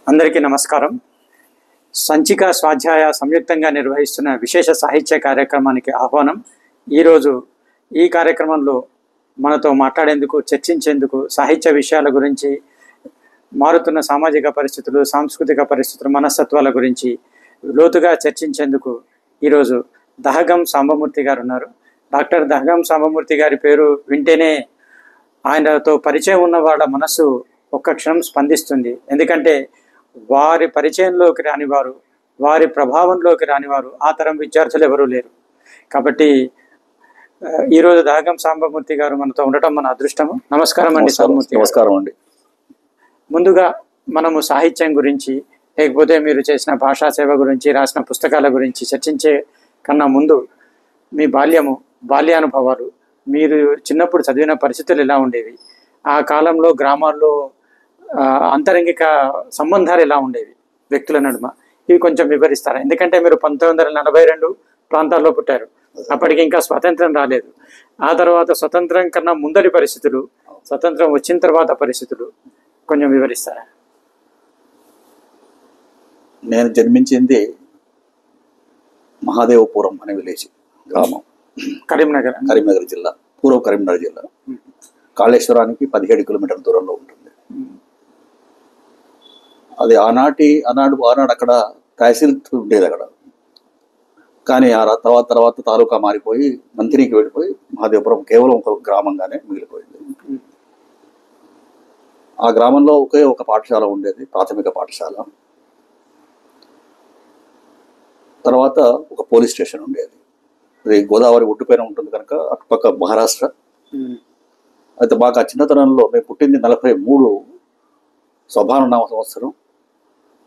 అందరికీ నమస్కారం. సంచిక స్వాధ్యాయ సంయుక్తంగా నిర్వహిస్తున్న విశేష సాహిత్య కార్యక్రమానికి ఆహ్వానం. ఈరోజు ఈ కార్యక్రమంలో మనతో మాట్లాడేందుకు, చర్చించేందుకు, సాహిత్య విషయాల గురించి, మారుతున్న సామాజిక పరిస్థితులు, సాంస్కృతిక పరిస్థితులు, మనస్తత్వాల గురించి లోతుగా చర్చించేందుకు ఈరోజు దహగం సాంబమూర్తి గారు ఉన్నారు. డాక్టర్ దహగం సాంబమూర్తి గారి పేరు వింటేనే ఆయనతో పరిచయం ఉన్న వాళ్ళ మనస్సు ఒక్క క్షణం స్పందిస్తుంది. ఎందుకంటే వారి పరిచయంలోకి రానివారు, వారి ప్రభావంలోకి రానివారు ఆ తరం విద్యార్థులు ఎవరూ లేరు. కాబట్టి ఈరోజు దహగం సాంబమూర్తి గారు మనతో ఉండటం మన అదృష్టము. నమస్కారం అండి సాంబమూర్తి. నమస్కారం అండి. ముందుగా మనము సాహిత్యం గురించి, లేకపోతే మీరు చేసిన భాషా సేవ గురించి, రాసిన పుస్తకాల గురించి చర్చించే కన్నా ముందు మీ బాల్యానుభవాలు, మీరు చిన్నప్పుడు చదివిన పరిస్థితులు ఎలా ఉండేవి, ఆ కాలంలో గ్రామాల్లో అంతరంగిక సంబంధాలు ఎలా ఉండేవి వ్యక్తుల నడుమ, ఇవి కొంచెం వివరిస్తారా? ఎందుకంటే మీరు 1942 ప్రాంతాల్లో పుట్టారు. అప్పటికి ఇంకా స్వాతంత్రం రాలేదు. ఆ తర్వాత స్వతంత్రం కన్నా ముందరి పరిస్థితులు, స్వతంత్రం వచ్చిన తర్వాత పరిస్థితులు కొంచెం వివరిస్తారా? నేను జన్మించింది మహాదేవపురం అనే విలేజ్, గ్రామం, కరీంనగర్ జిల్లా, పూర్వ కరీంనగర్ జిల్లా. కాళేశ్వరానికి 17 కిలోమీటర్ల దూరంలో ఉంటుంది. అది ఆనాడు అక్కడ తహసీల్ ఉండేది అక్కడ. కానీ ఆ తర్వాత తాలూకా మారిపోయి మంత్రికి వెళ్ళిపోయి మహాదేవపురం కేవలం ఒక గ్రామంగానే మిగిలిపోయింది. ఆ గ్రామంలో ఒకే ఒక పాఠశాల ఉండేది, ప్రాథమిక పాఠశాల. తర్వాత ఒక పోలీస్ స్టేషన్ ఉండేది. అది గోదావరి ఒడ్డుపైన ఉంటుంది కనుక అటుపక్క మహారాష్ట్ర. అయితే మాకు ఆ చిన్నతనంలో, మేము పుట్టింది 43 స్వభానునామ సంవత్సరం,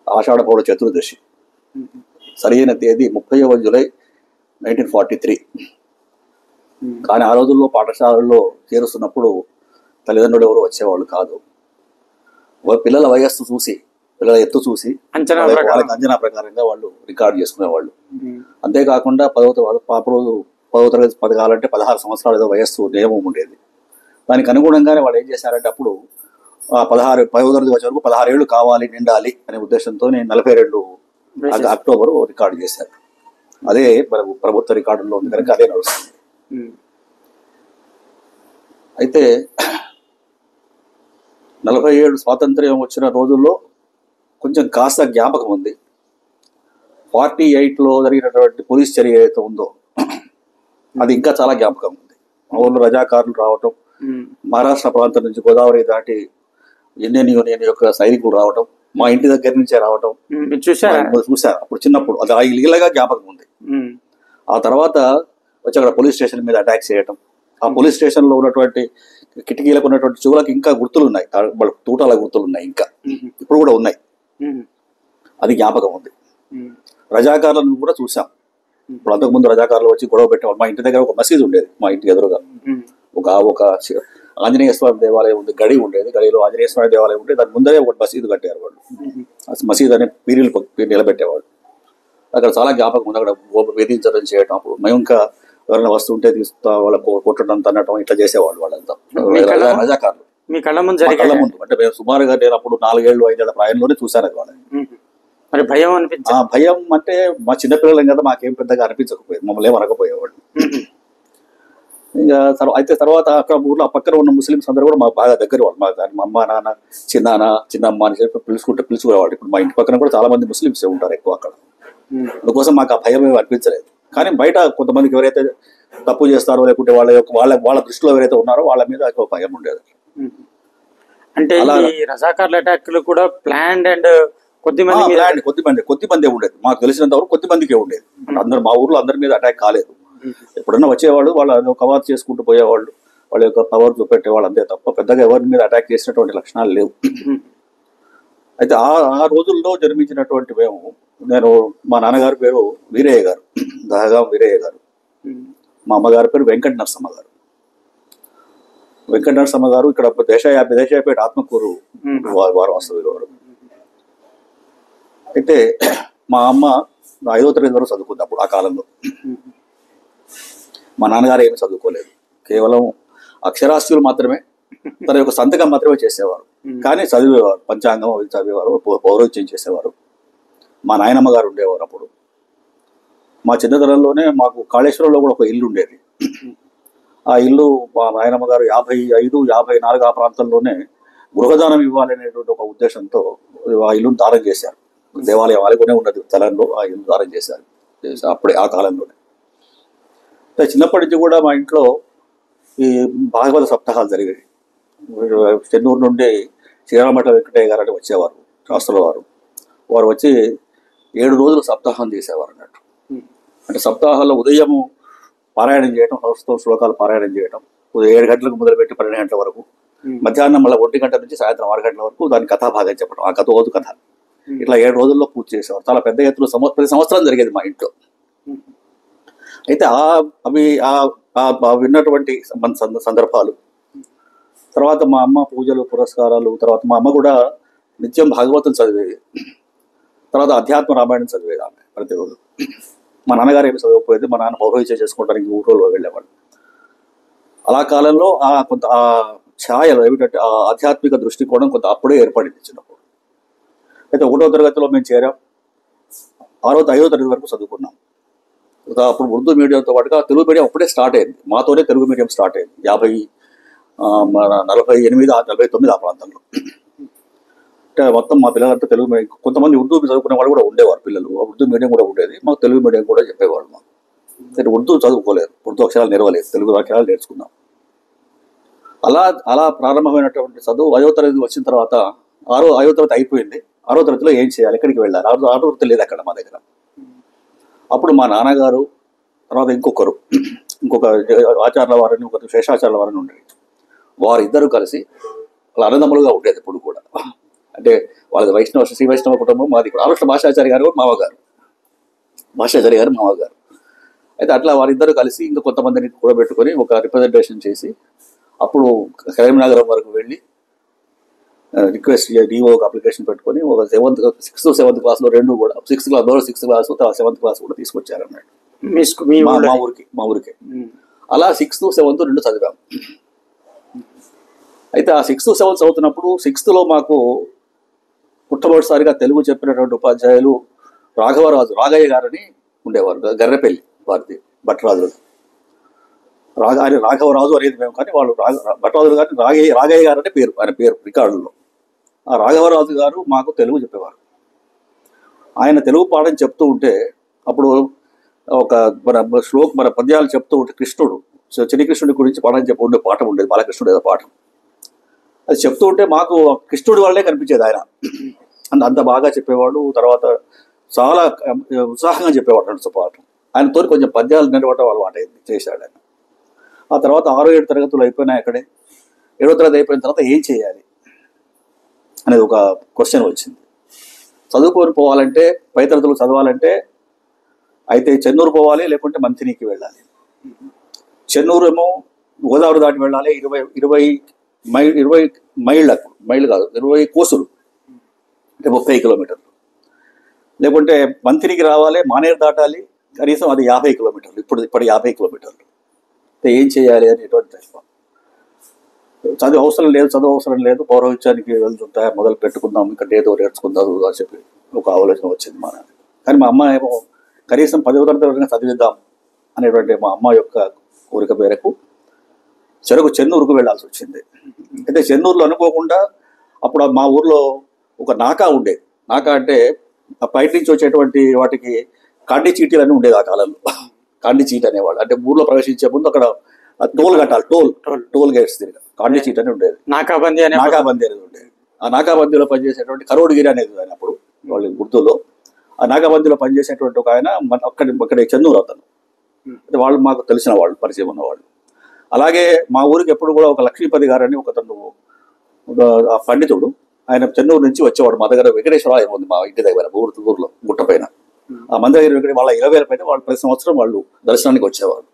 ఆషాఢ పౌడ చతుర్దశి. సరైన తేదీ 30వ జూలై 1943. కానీ ఆ రోజుల్లో పాఠశాలల్లో చేరుస్తున్నప్పుడు తల్లిదండ్రులు ఎవరు వచ్చేవాళ్ళు కాదు. పిల్లల వయస్సు చూసి, పిల్లల ఎత్తు చూసి వాళ్ళకి అంచనా ప్రకారంగా వాళ్ళు రికార్డు చేసుకునేవాళ్ళు. అంతేకాకుండా 10వ తరగతి పదకాలంటే 16 సంవత్సరాలు ఏదో వయస్సు నియమం ఉండేది. దానికి అనుగుణంగానే వాళ్ళు ఏం చేశారంటే, అప్పుడు 10వ తరగతి వచ్చే వరకు 16 ఏళ్ళు కావాలి, నిండాలి అనే ఉద్దేశంతో 42 అక్టోబర్ రికార్డు చేశారు. అదే ప్రభుత్వ రికార్డుల్లో ఉంది కనుక అదే నడుస్తుంది. అయితే 47 స్వాతంత్ర్యం వచ్చిన రోజుల్లో కొంచెం కాస్త జ్ఞాపకం ఉంది. 48లో జరిగినటువంటి పోలీస్ చర్య ఏదైతే ఉందో అది ఇంకా చాలా జ్ఞాపకం ఉంది. మా ఊళ్ళో రజాకారులు రావటం, మహారాష్ట్ర ప్రాంతం నుంచి గోదావరి దాటి ఇండియన్ యూనియన్ యొక్క సైనికులు రావటం, మా ఇంటి దగ్గర నుంచే రావటం చూశారు అప్పుడు చిన్నప్పుడు. అది ఇలాగా జ్ఞాపకం ఉంది. ఆ తర్వాత వచ్చి అక్కడ పోలీస్ స్టేషన్ మీద అటాక్ చేయటం, ఆ పోలీస్ స్టేషన్ లో ఉన్నటువంటి కిటికీలకు ఉన్నటువంటి చెవులకు ఇంకా గుర్తులు ఉన్నాయి, తూటాల గుర్తులు ఉన్నాయి, ఇంకా ఇప్పుడు కూడా ఉన్నాయి. అది జ్ఞాపకం ఉంది. రజాకారులను కూడా చూసాం. ఇప్పుడు అంతకుముందు రజాకారులు వచ్చి గొడవ పెట్టేవాళ్ళు. మా ఇంటి దగ్గర ఒక మసీదు ఉండేది, మా ఇంటి ఎదురుగా ఒక ఆంజనేయ స్వామి దేవాలయం ఉంది, గడి ఉండేది. గడిలో ఆంజనేయ స్వామి దేవాలయం ఉంటే దాని ముందరే ఒక మసీదు కట్టారు వాళ్ళు. మసీదు అనే పీరీలు నిలబెట్టేవాళ్ళు. అక్కడ చాలా జ్ఞాపకం ఉంది. అక్కడ వేధించడం చేయటం, అప్పుడు మేము ఇంకా ఎవరైనా వస్తుంటే తీసుకుంటా వాళ్ళకు కొట్టడం, తన్నటం ఇట్లా చేసేవాళ్ళు వాళ్ళంతా రజాకారులు. కళ్ళ ముందు అంటే మేము సుమారుగా నేను అప్పుడు 4 ఏళ్ళు 5 ఏళ్ల ప్రాయంలోనే చూశాను అది వాళ్ళని. భయం అంటే మా చిన్నపిల్లలం కదా, మాకేం పెద్దగా అనిపించకపోయేది, మమ్మల్ని ఏం అనకపోయేవాళ్ళు. ఇంకా అయితే తర్వాత అక్కడ ఊర్లో పక్కన ఉన్న ముస్లిమ్స్ అందరూ కూడా మాకు బాగా దగ్గర వాళ్ళు. మాకు మా అమ్మ, నాన్న, చిన్నమ్మ అని చెప్పి పిలుచుకునేవాళ్ళు. ఇప్పుడు మా ఇంటి పక్కన కూడా చాలా మంది ముస్లిమ్స్ ఉంటారు ఎక్కువ అక్కడ. అందుకోసం మాకు ఆ భయం ఏమి అనిపించలేదు. కానీ బయట కొంతమందికి ఎవరైతే తప్పు చేస్తారో, లేకుంటే వాళ్ళ దృష్టిలో ఎవరైతే ఉన్నారో వాళ్ళ మీద ఎక్కువ భయం ఉండేది. అంటే ఈ రజాకార్ల అటాక్లు కూడా ప్లాన్డ్ అండ్ కొద్దిమంది ఉండేది. మాకు తెలిసినంత వరకు కొద్దిమందికే ఉండేది. అందరు మా ఊర్లో అందరి మీద అటాక్ కాలేదు. ఎప్పుడన్నా వచ్చేవాళ్ళు, వాళ్ళు కవాత్ చేసుకుంటూ పోయేవాళ్ళు, వాళ్ళ యొక్క పవర్ చూపెట్టేవాళ్ళు, అంతే తప్ప పెద్దగా ఎవరి మీద అటాక్ చేసినటువంటి లక్షణాలు లేవు. అయితే ఆ రోజుల్లో జన్మించినటువంటి నేను, మా నాన్నగారి పేరు వీరయ్య గారు, దహగం వీరయ్య గారు. మా అమ్మగారి పేరు వెంకట నరసమ్మ గారు. వెంకట నరసమ్మ గారు ఇక్కడ దేశాయపేట ఆత్మకూరు వారు వాస్తవ్యులు వారు. అయితే మా అమ్మ 5వ తరగతి వరకు చదువుకుంది అప్పుడు ఆ కాలంలో. మా నాన్నగారు ఏమీ చదువుకోలేదు, కేవలం అక్షరాస్యులు మాత్రమే, తన యొక్క సంతకం మాత్రమే చేసేవారు. కానీ చదివేవారు, పంచాంగం అవి చదివేవారు, పౌరోహిత్యం చేసేవారు. మా నాయనమ్మ గారు ఉండేవారు అప్పుడు. మా చిన్నతనంలోనే మాకు కాళేశ్వరంలో కూడా ఒక ఇల్లు ఉండేది. ఆ ఇల్లు మా నాయనమ్మ గారు 55, 54 ఆ ప్రాంతంలోనే గృహదానం ఇవ్వాలనేటువంటి ఒక ఉద్దేశంతో ఆ ఇల్లును దానం చేశారు. దేవాలయం ఆలయనే ఉన్నది స్థలంలో ఆ ఇల్లు దానం చేశారు అప్పుడే ఆ కాలంలోనే. చిన్నప్పటి నుంచి కూడా మా ఇంట్లో ఈ భాగవత సప్తాహాలు జరిగాయి. చెన్నూరు నుండి శ్రీరామఠ వెంకటయ్య గారు అని వచ్చేవారు, శాస్త్రుల వారు. వారు వచ్చి 7 రోజులు సప్తాహం చేసేవారు అన్నట్టు. అంటే సప్తాహాల్లో ఉదయము పారాయణం చేయడం, సంస్కృత శ్లోకాలు పారాయణం చేయడం, ఉదయం 7 గంటలకు మొదలుపెట్టి 12 గంటల వరకు, మధ్యాహ్నం మళ్ళీ 1 గంట నుంచి సాయంత్రం 6 గంటల వరకు దాని కథాభాగం చెప్పడం, ఆ కథ ఓదు కథ. ఇట్లా 7 రోజుల్లో పూర్తి చేసేవారు. చాలా పెద్ద ఎత్తున ప్రతి సంవత్సరం జరిగేది మా ఇంట్లో. అయితే అవి విన్నటువంటి సందర్భాలు, తర్వాత మా అమ్మ పూజలు పురస్కారాలు, తర్వాత మా అమ్మ కూడా నిత్యం భాగవతం చదివేది, తర్వాత అధ్యాత్మ రామాయణం చదివేది ఆమె ప్రతిరోజు. మా నాన్నగారు ఏమి చదవకపోయేది, మా నాన్న పౌరోహిత్యం చేసుకోవడానికి ఊళ్ళో వెళ్ళేవాడు. అలా కాలంలో కొంత ఆ ఛాయలు ఏమిటంటే ఆ ఆధ్యాత్మిక దృష్టికోణం కొంత అప్పుడే ఏర్పడింది చిన్నప్పుడు. అయితే 1వ తరగతిలో మేము చేరాం, 5వ తరగతి వరకు చదువుకున్నాం. అప్పుడు ఉర్దూ మీడియంతో పాటుగా తెలుగు మీడియం అప్పుడే స్టార్ట్ అయింది. మాతోనే తెలుగు మీడియం స్టార్ట్ అయింది 48, 49 ఆ ప్రాంతంలో. అంటే మొత్తం మా పిల్లలంతా తెలుగు మీడియం. కొంతమంది ఉర్దూ చదువుకునే వాళ్ళు కూడా ఉండేవారు పిల్లలు, ఉర్దూ మీడియం కూడా ఉండేది. మాకు తెలుగు మీడియం కూడా చెప్పేవాళ్ళు. మాకు అయితే ఉర్దూ చదువుకోలేదు, ఉర్దూ అక్షరాలు నేర్వలేదు, తెలుగు అక్షరాలు నేర్చుకున్నాం. అలా ప్రారంభమైనటువంటి చదువు 5వ తరగతి వచ్చిన తర్వాత 5వ తరగతి అయిపోయింది. 6వ తరగతిలో ఏం చేయాలి, ఎక్కడికి వెళ్ళాలి, 6వ తరగతి లేదు అక్కడ మా దగ్గర. అప్పుడు మా నాన్నగారు, తర్వాత ఇంకొక ఆచార్యుల వారిని, ఒకరు శేషాచార్యుల వారిని ఉండేది. వారిద్దరూ కలిసి వాళ్ళ అన్నదమ్ములుగా ఉండేది ఇప్పుడు కూడా. అంటే వాళ్ళది శ్రీ వైష్ణవ కుటుంబం, మాది ఆరుష్ల భాషాచార్య గారు మామగారు, భాషాచార్య గారు మామగారు. అయితే అట్లా వారిద్దరూ కలిసి ఇంకా కొంతమందిని కూడబెట్టుకొని ఒక రిప్రజెంటేషన్ చేసి అప్పుడు కరీంనగరం వరకు వెళ్ళి రిక్వెస్ట్ డిఓకి అప్లికేషన్ పెట్టుకొని ఒక 6th, 7th క్లాస్లో రెండు కూడా 6th క్లాస్ 7th క్లాస్ కూడా తీసుకొచ్చారు అన్నట్టు మా ఊరికి. అలా 6th, 7th రెండు చదివాం. అయితే ఆ 6th, 7th చదువుతున్నప్పుడు 6th లో మాకు మొట్టమొదటిసారిగా తెలుగు చెప్పినటువంటి ఉపాధ్యాయులు రాఘయ్య గారని ఉండేవారు. గర్రెపల్లి వారిది భట్రాజు. ఆయన రాఘవరాజు అనేది మేము, కానీ వాళ్ళు భట్రాజు గారిని రాఘయ్య గారు అంటే పేరు, ఆయన పేరు రికార్డుల్లో. ఆ రాఘవరాజు గారు మాకు తెలుగు చెప్పేవారు. ఆయన తెలుగు పాఠం చెప్తూ ఉంటే అప్పుడు ఒక మన పద్యాలు చెప్తూ ఉంటే కృష్ణుడు, శనికృష్ణుడి గురించి పాఠం ఉండేది, బాలకృష్ణుడు ఏదో పాఠం. అది చెప్తూ ఉంటే మాకు కృష్ణుడి వాళ్ళే కనిపించేది ఆయన. అంత బాగా చెప్పేవాడు. తర్వాత చాలా ఉత్సాహంగా చెప్పేవాడు నడుచు పాఠం. ఆయనతో కొంచెం పద్యాలు నిలబడటం అలవాటు అయింది, చేశాడు ఆయన. ఆ తర్వాత 6, 7 తరగతులు అయిపోయినాయి అక్కడే. 7వ తరగతి అయిపోయిన తర్వాత ఏం చేయాలి అనేది ఒక క్వశ్చన్ వచ్చింది. చదువుకొని పోవాలంటే, పై తరగతులు చదవాలంటే అయితే చెన్నూరు పోవాలి, లేకుంటే మంతినికి వెళ్ళాలి. చెన్నూరు ఏమో గోదావరి దాటి వెళ్ళాలి, 20 మైళ్ళు కాదు 20 కోసులు, అంటే 30 కిలోమీటర్లు. లేకుంటే మంతినికి రావాలి, మానేరు దాటాలి, కనీసం అది 50 కిలోమీటర్లు, ఇప్పుడు 50 కిలోమీటర్లు. ఏం చేయాలి అనేటువంటి చదువు అవసరం లేదు, పౌరోహిత్యానికి వెళ్తుంటా మొదలు పెట్టుకుందాం, ఇంకా ఏదో నేర్చుకుందాం అని చెప్పి ఒక ఆలోచన వచ్చింది మా నాన్న. కానీ మా అమ్మ ఏమో కనీసం 10వ తరగతి వరకు చదివిద్దాం అనేటువంటి మా అమ్మ యొక్క కోరిక మేరకు చెన్నూరుకు వెళ్లాల్సి వచ్చింది. అయితే చెన్నూరులో అనుకోకుండా అప్పుడు మా ఊర్లో ఒక నాకా ఉండేది. నాకా అంటే బయట నుంచి వచ్చేటువంటి వాటికి కాండి చీటీలు అని ఉండేది ఆ కాలంలో. కాండి చీట్ అనేవాళ్ళు. అంటే ఊర్లో ప్రవేశించే ముందు అక్కడ టోల్ కట్టాలి, టోల్ గేట్స్ తిరిగి కాండి చీట్ అని ఉండేది, నాకాబందీ అనేది ఉండేది. ఆ నాకాబందీలో పనిచేసేటువంటి కరోడ్గిరి అనేది ఆయన అప్పుడు వాళ్ళు ఉర్దూలో. ఆ నాకాబందీలో పనిచేసేటువంటి ఒక ఆయన అక్కడ చెన్నూరు అతను. అంటే వాళ్ళు మాకు తెలిసిన వాళ్ళు, పరిచయం ఉన్నవాళ్ళు. అలాగే మా ఊరికి ఎప్పుడు కూడా ఒక లక్ష్మీపతి గారని ఒకతను పండితుడు, ఆయన చెన్నూరు నుంచి వచ్చేవాడు. మా దగ్గర వెంకటేశ్వరాలయం ఉంది మా ఇంటి దగ్గర, ఊర్లో గుట్ట పైన. ఆ మంది దగ్గర వాళ్ళ 20,000 పైన వాళ్ళు ప్రతి సంవత్సరం వాళ్ళు దర్శనానికి వచ్చేవారు.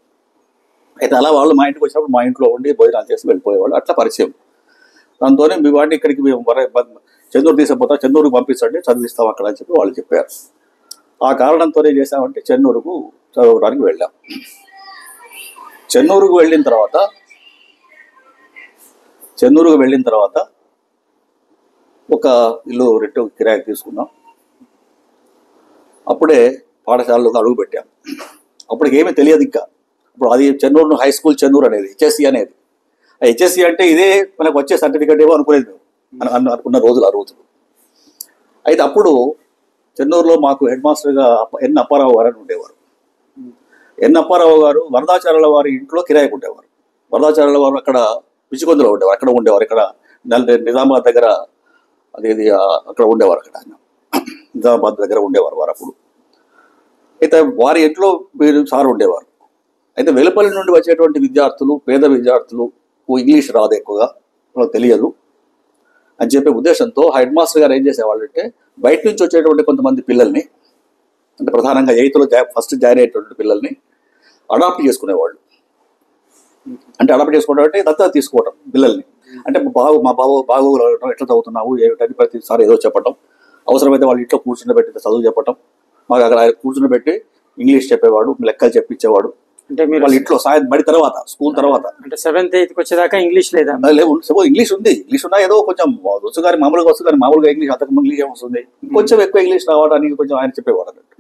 అయితే అలా వాళ్ళు మా ఇంటికి వచ్చినప్పుడు మా ఇంట్లో ఉండి భోజనాలు చేసి వెళ్ళిపోయేవాళ్ళు. అట్లా పరిచయం. దాంతోనే మీ వాడిని ఇక్కడికి మేము చెన్నూరు తీసుకుపోతాం, చెన్నూరుకు పంపించండి, చదివిస్తాం అక్కడ అని చెప్పి వాళ్ళు చెప్పారు. ఆ కారణంతోనే చేసామంటే చెన్నూరుకు చదవడానికి వెళ్ళాం. చెన్నూరుకు వెళ్ళిన తర్వాత ఒక ఇల్లు రెంట్ కిరాయికి తీసుకున్నాం. అప్పుడే పాఠశాలలోకి అడుగు పెట్టాం. అప్పటికి ఏమీ తెలియదు ఇంకా. ఇప్పుడు అది చెన్నూరు హై స్కూల్ చెన్నూరు అనేది హెచ్ఎస్సి అనేది. ఆ హెచ్ఎస్సి అంటే ఇదే మనకు వచ్చే సర్టిఫికేట్ ఏమో అనుకునేది మేము అనుకున్న రోజులు ఆ రోజులు. అయితే అప్పుడు చెన్నూరులో మాకు హెడ్ మాస్టర్గా ఎన్ అప్పారావు గారు అని ఉండేవారు. ఎన్ అప్పారావు గారు వరదాచార్యుల వారి ఇంట్లో కిరాయికి ఉండేవారు. వరదాచార్యుల వారు అక్కడ పిచ్చికొందులో ఉండేవారు, అక్కడ ఉండేవారు. ఇక్కడ నిజామాబాద్ దగ్గర అదేది అక్కడ ఉండేవారు, అక్కడ నిజామాబాద్ దగ్గర ఉండేవారు వారు అప్పుడు. అయితే వారి ఇంట్లో వీరు సార్ ఉండేవారు. అయితే వెలుపల్లి నుండి వచ్చేటువంటి విద్యార్థులు, పేద విద్యార్థులు ఇంగ్లీష్ రాదు ఎక్కువగా, వాళ్ళకి తెలియదు అని చెప్పే ఉద్దేశంతో హెడ్ మాస్టర్ గారు ఏం చేసేవాళ్ళు అంటే బయట నుంచి వచ్చేటువంటి కొంతమంది పిల్లల్ని, అంటే ప్రధానంగా 8th ఫస్ట్ జాయిన్ అయ్యేటువంటి పిల్లల్ని అడాప్ట్ చేసుకునేవాళ్ళు. అంటే అడాప్ట్ చేసుకోవడం అంటే దత్తత తీసుకోవడం పిల్లల్ని. అంటే మా బాబు ఎట్లా చదువుతున్నావు ఏమిటని ప్రతిసారి ఏదో చెప్పటం, అవసరమైతే వాళ్ళ ఇంట్లో కూర్చుండబెట్టి చదువు చెప్పటం. మాకు అక్కడ కూర్చుండబెట్టి ఇంగ్లీష్ చెప్పేవాడు, లెక్కలు చెప్పించేవాడు. అంటే మీరు వాళ్ళ ఇంట్లో సాయం బడి తర్వాత, స్కూల్ తర్వాత. అంటే 7th 8th వచ్చేదాకా ఇంగ్లీష్ లేదా? లేవు, ఇంగ్లీష్ ఉంది. ఇంగ్లీష్ ఉన్నా ఏదో కొంచెం వచ్చు కానీ మామూలుగా వస్తుంది, కానీ మామూలుగా ఇంగ్లీష్ అంతకు ఇంగ్లీష్ ఏమొస్తుంది, కొంచెం ఎక్కువ ఇంగ్లీష్ రావడానికి కొంచెం ఆయన చెప్పేవాడు అన్నట్టు.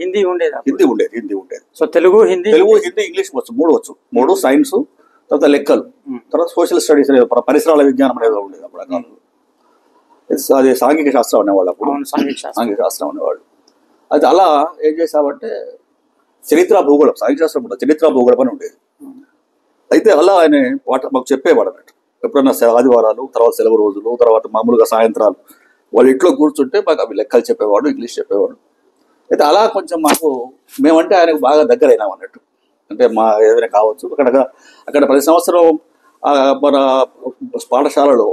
హిందీ ఉండేది? హిందీ ఉండేది. సో తెలుగు హిందీ ఇంగ్లీష్ వచ్చు, మూడు సైన్స్, తర్వాత లెక్కలు, తర్వాత సోషల్ స్టడీస్, పరిసరాల విజ్ఞానం అనేది ఉండేది అప్పుడు. అది సాంఘిక శాస్త్రం అనేవాళ్ళు అప్పుడు, సాంఘిక శాస్త్రం అనేవాళ్ళు. అది అలా ఏం చేసామంటే చరిత్ర భూగోళం, సాంఘిక శాస్త్రం కూడా చరిత్ర భూగోళం అని ఉండేది. అయితే అలా ఆయన మాకు చెప్పేవాడు అన్నట్టు. ఎప్పుడన్నా ఆదివారాలు, తర్వాత సెలవు రోజులు, తర్వాత మామూలుగా సాయంత్రాలు వాళ్ళ ఇంట్లో కూర్చుంటే మాకు అవి లెక్కలు చెప్పేవాడు, ఇంగ్లీష్ చెప్పేవాడు. అయితే అలా కొంచెం మాకు మేమంటే ఆయనకు బాగా దగ్గర అయినాం అన్నట్టు. అంటే మా ఏదైనా కావచ్చు, అక్కడ ప్రతి సంవత్సరం మన పాఠశాలలో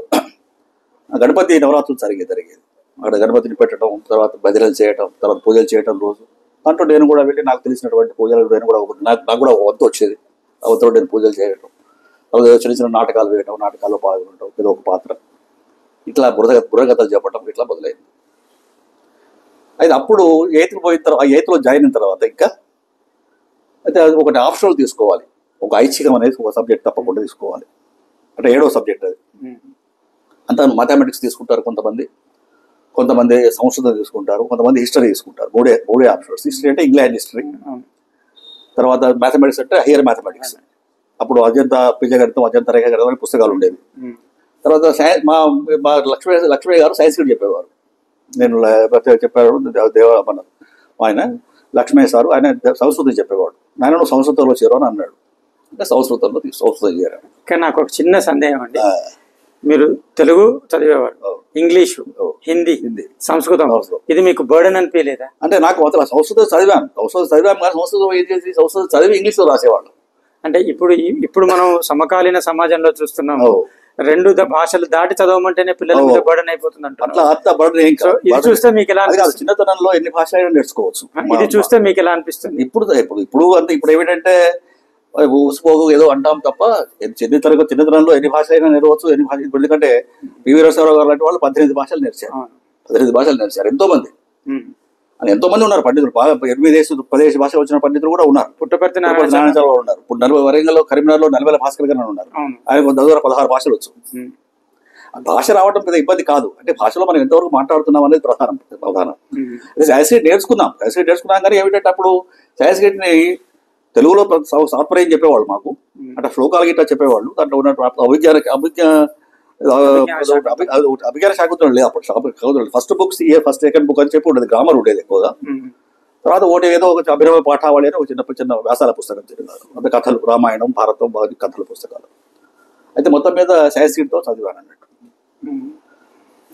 గణపతి నవరాత్రులు జరిగేది. అక్కడ గణపతిని పెట్టడం, తర్వాత భజనలు చేయటం, తర్వాత పూజలు చేయటం రోజు. దాంట్లో నేను కూడా వెళ్ళి నాకు తెలిసినటువంటి పూజలు నేను కూడా నాకు కూడా ఒక వంతు వచ్చేది. ఆ వంతులో నేను పూజలు చేయటం, తర్వాత చిన్న చిన్న నాటకాలు వేయటం, నాటకాల్లో పాల్గొనడం, ఏదో ఒక పాత్ర, ఇట్లా బుర్రకథలు చెప్పటం, ఇట్లా మొదలైంది. అయితే అప్పుడు 8th పోయిన తర్వాత, 8th జాయిన్ అయిన తర్వాత ఇంకా అయితే ఒకటి ఆప్షనల్ తీసుకోవాలి. ఒక ఐచ్ఛికం అనేది ఒక సబ్జెక్ట్ తప్పకుండా తీసుకోవాలి. అంటే 7వ సబ్జెక్ట్ అది. అంతా మ్యాథమెటిక్స్ తీసుకుంటారు కొంతమంది సంస్కృతం తీసుకుంటారు, కొంతమంది హిస్టరీ తీసుకుంటారు. మూడే ఆప్షన్స్. హిస్టరీ అంటే ఇంగ్లాండ్ హిస్టరీ, తర్వాత మ్యాథమెటిక్స్ అంటే హైయర్ మ్యాథమెటిక్స్. అప్పుడు అజంతా పిజగణితం, అజంతా రేఖాగణితం అనే పుస్తకాలు ఉండేవి. తర్వాత మా లక్ష్మీ గారు సంస్కృతం చెప్పేవారు. నేను చెప్పారు మన ఆయన లక్ష్మయ్య సారు, ఆయన సంస్కృతం చెప్పేవాడు. ఆయన నువ్వు సంస్కృతంలో చేరు అని అన్నాడు. అంటే సంస్కృతం చేరాను. కానీ నాకు ఒక చిన్న సందేహం అండి, మీరు తెలుగు చదివేవాడు, ఇంగ్లీషు, హిందీ, సంస్కృతం, ఇది మీకు బర్డెన్ అనిపించలేదా? అంటే నాకు అసలు సంస్కృతం చదివాను కానీ సంస్కృతం ఏం చేసి సంస్కృతం చదివి ఇంగ్లీష్లో రాసేవాళ్ళు. అంటే ఇప్పుడు మనం సమకాలీన సమాజంలో చూస్తున్నాం, 2 భాషలు దాటి చదవమంటేనే పిల్లల మీద బర్డెన్ అయిపోతుంది అంటారు. అట్లా బర్డెన్ ఏం కాదు. ఇది చూస్తే మీకు ఎలా అనిపిస్తుంది? చిన్నతనంలో ఎన్ని భాషలైనా నేర్చుకోవచ్చు. ఇది చూస్తే మీకు ఎలా అనిపిస్తుంది? ఇప్పుడు ఏమిటంటే ఊసిపోగు ఏదో అంటాం తప్ప చిన్నతనంలో ఎన్ని భాషలైనా నేర్వచ్చు. ఎందుకంటే పివి నరసింహారావు గారు లాంటి వాళ్ళు 18 భాషలు నేర్చారు. ఎంతో మంది ఉన్నారు పండితులు. బాగా 8-10 భాషలు వచ్చిన పండితులు కూడా ఉన్నారు. పుట్టపర్తి నారాయణరావు ఉన్నారు. ఇప్పుడు వరంగల్లో, కరీంనగర్లో 40 భాస్కర్ గారు ఉన్నారు. ఆయన దగ్గర 16 భాషలు వచ్చు. భాష రావడం పెద్ద ఇబ్బంది కాదు. అంటే భాషలో మనం ఎంతవరకు మాట్లాడుతున్నాం అనేది ప్రధానం. సంస్కృతం నేర్చుకున్నాం కానీ ఏమిటంటే అప్పుడు సంస్కృతిని తెలుగులో సాత్పర్యం చెప్పేవాళ్ళు మాకు. అంటే శ్లోకాలు గిట్లా చెప్పేవాళ్ళు. దాంట్లో ఉన్నటువంటి అభిజ్ఞాన శాకుంతలం లేదు అప్పుడు. First books first second book అని చెప్పి ఉండేది, గ్రామర్ ఉండేది ఎక్కువగా. తర్వాత ఏదో ఒక అభినవ పాఠావళి అని ఒక చిన్న వ్యాసాల పుస్తకం తిరిగారు. అంటే కథలు, రామాయణం, భారతం, కథల పుస్తకాలు. అయితే మొత్తం మీద సంస్కృతంతో చదివాను అన్నట్టు.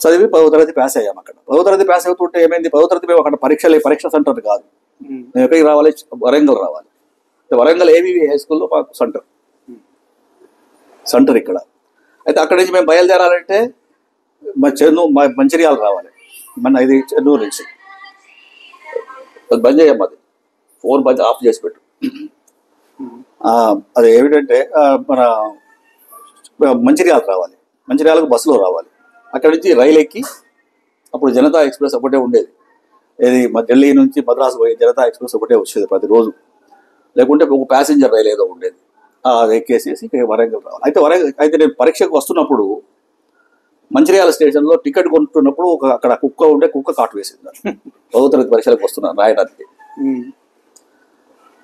చదివి 10వ తరగతి పాస్ అయ్యాము. అక్కడ 10వ తరగతి పాస్ అవుతుంటే ఏమైంది, 10వ తరగతి మేము అక్కడ పరీక్ష సెంటర్ కాదు. మేము ఎక్కడికి రావాలి, వరంగల్ రావాలి. వరంగల్ ఏవివి హై స్కూల్లో మాకు సెంటర్ ఇక్కడ. అయితే అక్కడి నుంచి మేము బయలుదేరాలంటే మంచిర్యాల రావాలి. ఇది చెన్నూరు నుంచి బంద్ చేయమ్మ, అది ఫోన్ బంద్ ఆఫ్ చేసి పెట్టు. అది ఏమిటంటే మన మంచిర్యాల రావాలి, మంచిర్యాలకు బస్సులో రావాలి. అక్కడి నుంచి రైలు ఎక్కి, అప్పుడు జనతా ఎక్స్ప్రెస్ ఒకటే ఉండేది. ఇది ఢిల్లీ నుంచి మద్రాసు పోయే జనతా ఎక్స్ప్రెస్ ఒకటే వచ్చేది ప్రతిరోజు. లేకుంటే ఒక ప్యాసింజర్ రైలు ఏదో ఉండేది, అది ఎక్కేసేసి వరంగల్ రావాలి. అయితే నేను పరీక్షకు వస్తున్నప్పుడు మంచిర్యాల స్టేషన్లో టికెట్ కొంటున్నప్పుడు అక్కడ కుక్క ఉంటే కుక్క కాటు వేసింది 10వ తరగతి పరీక్షలకు వస్తున్నాను రాయడానికి.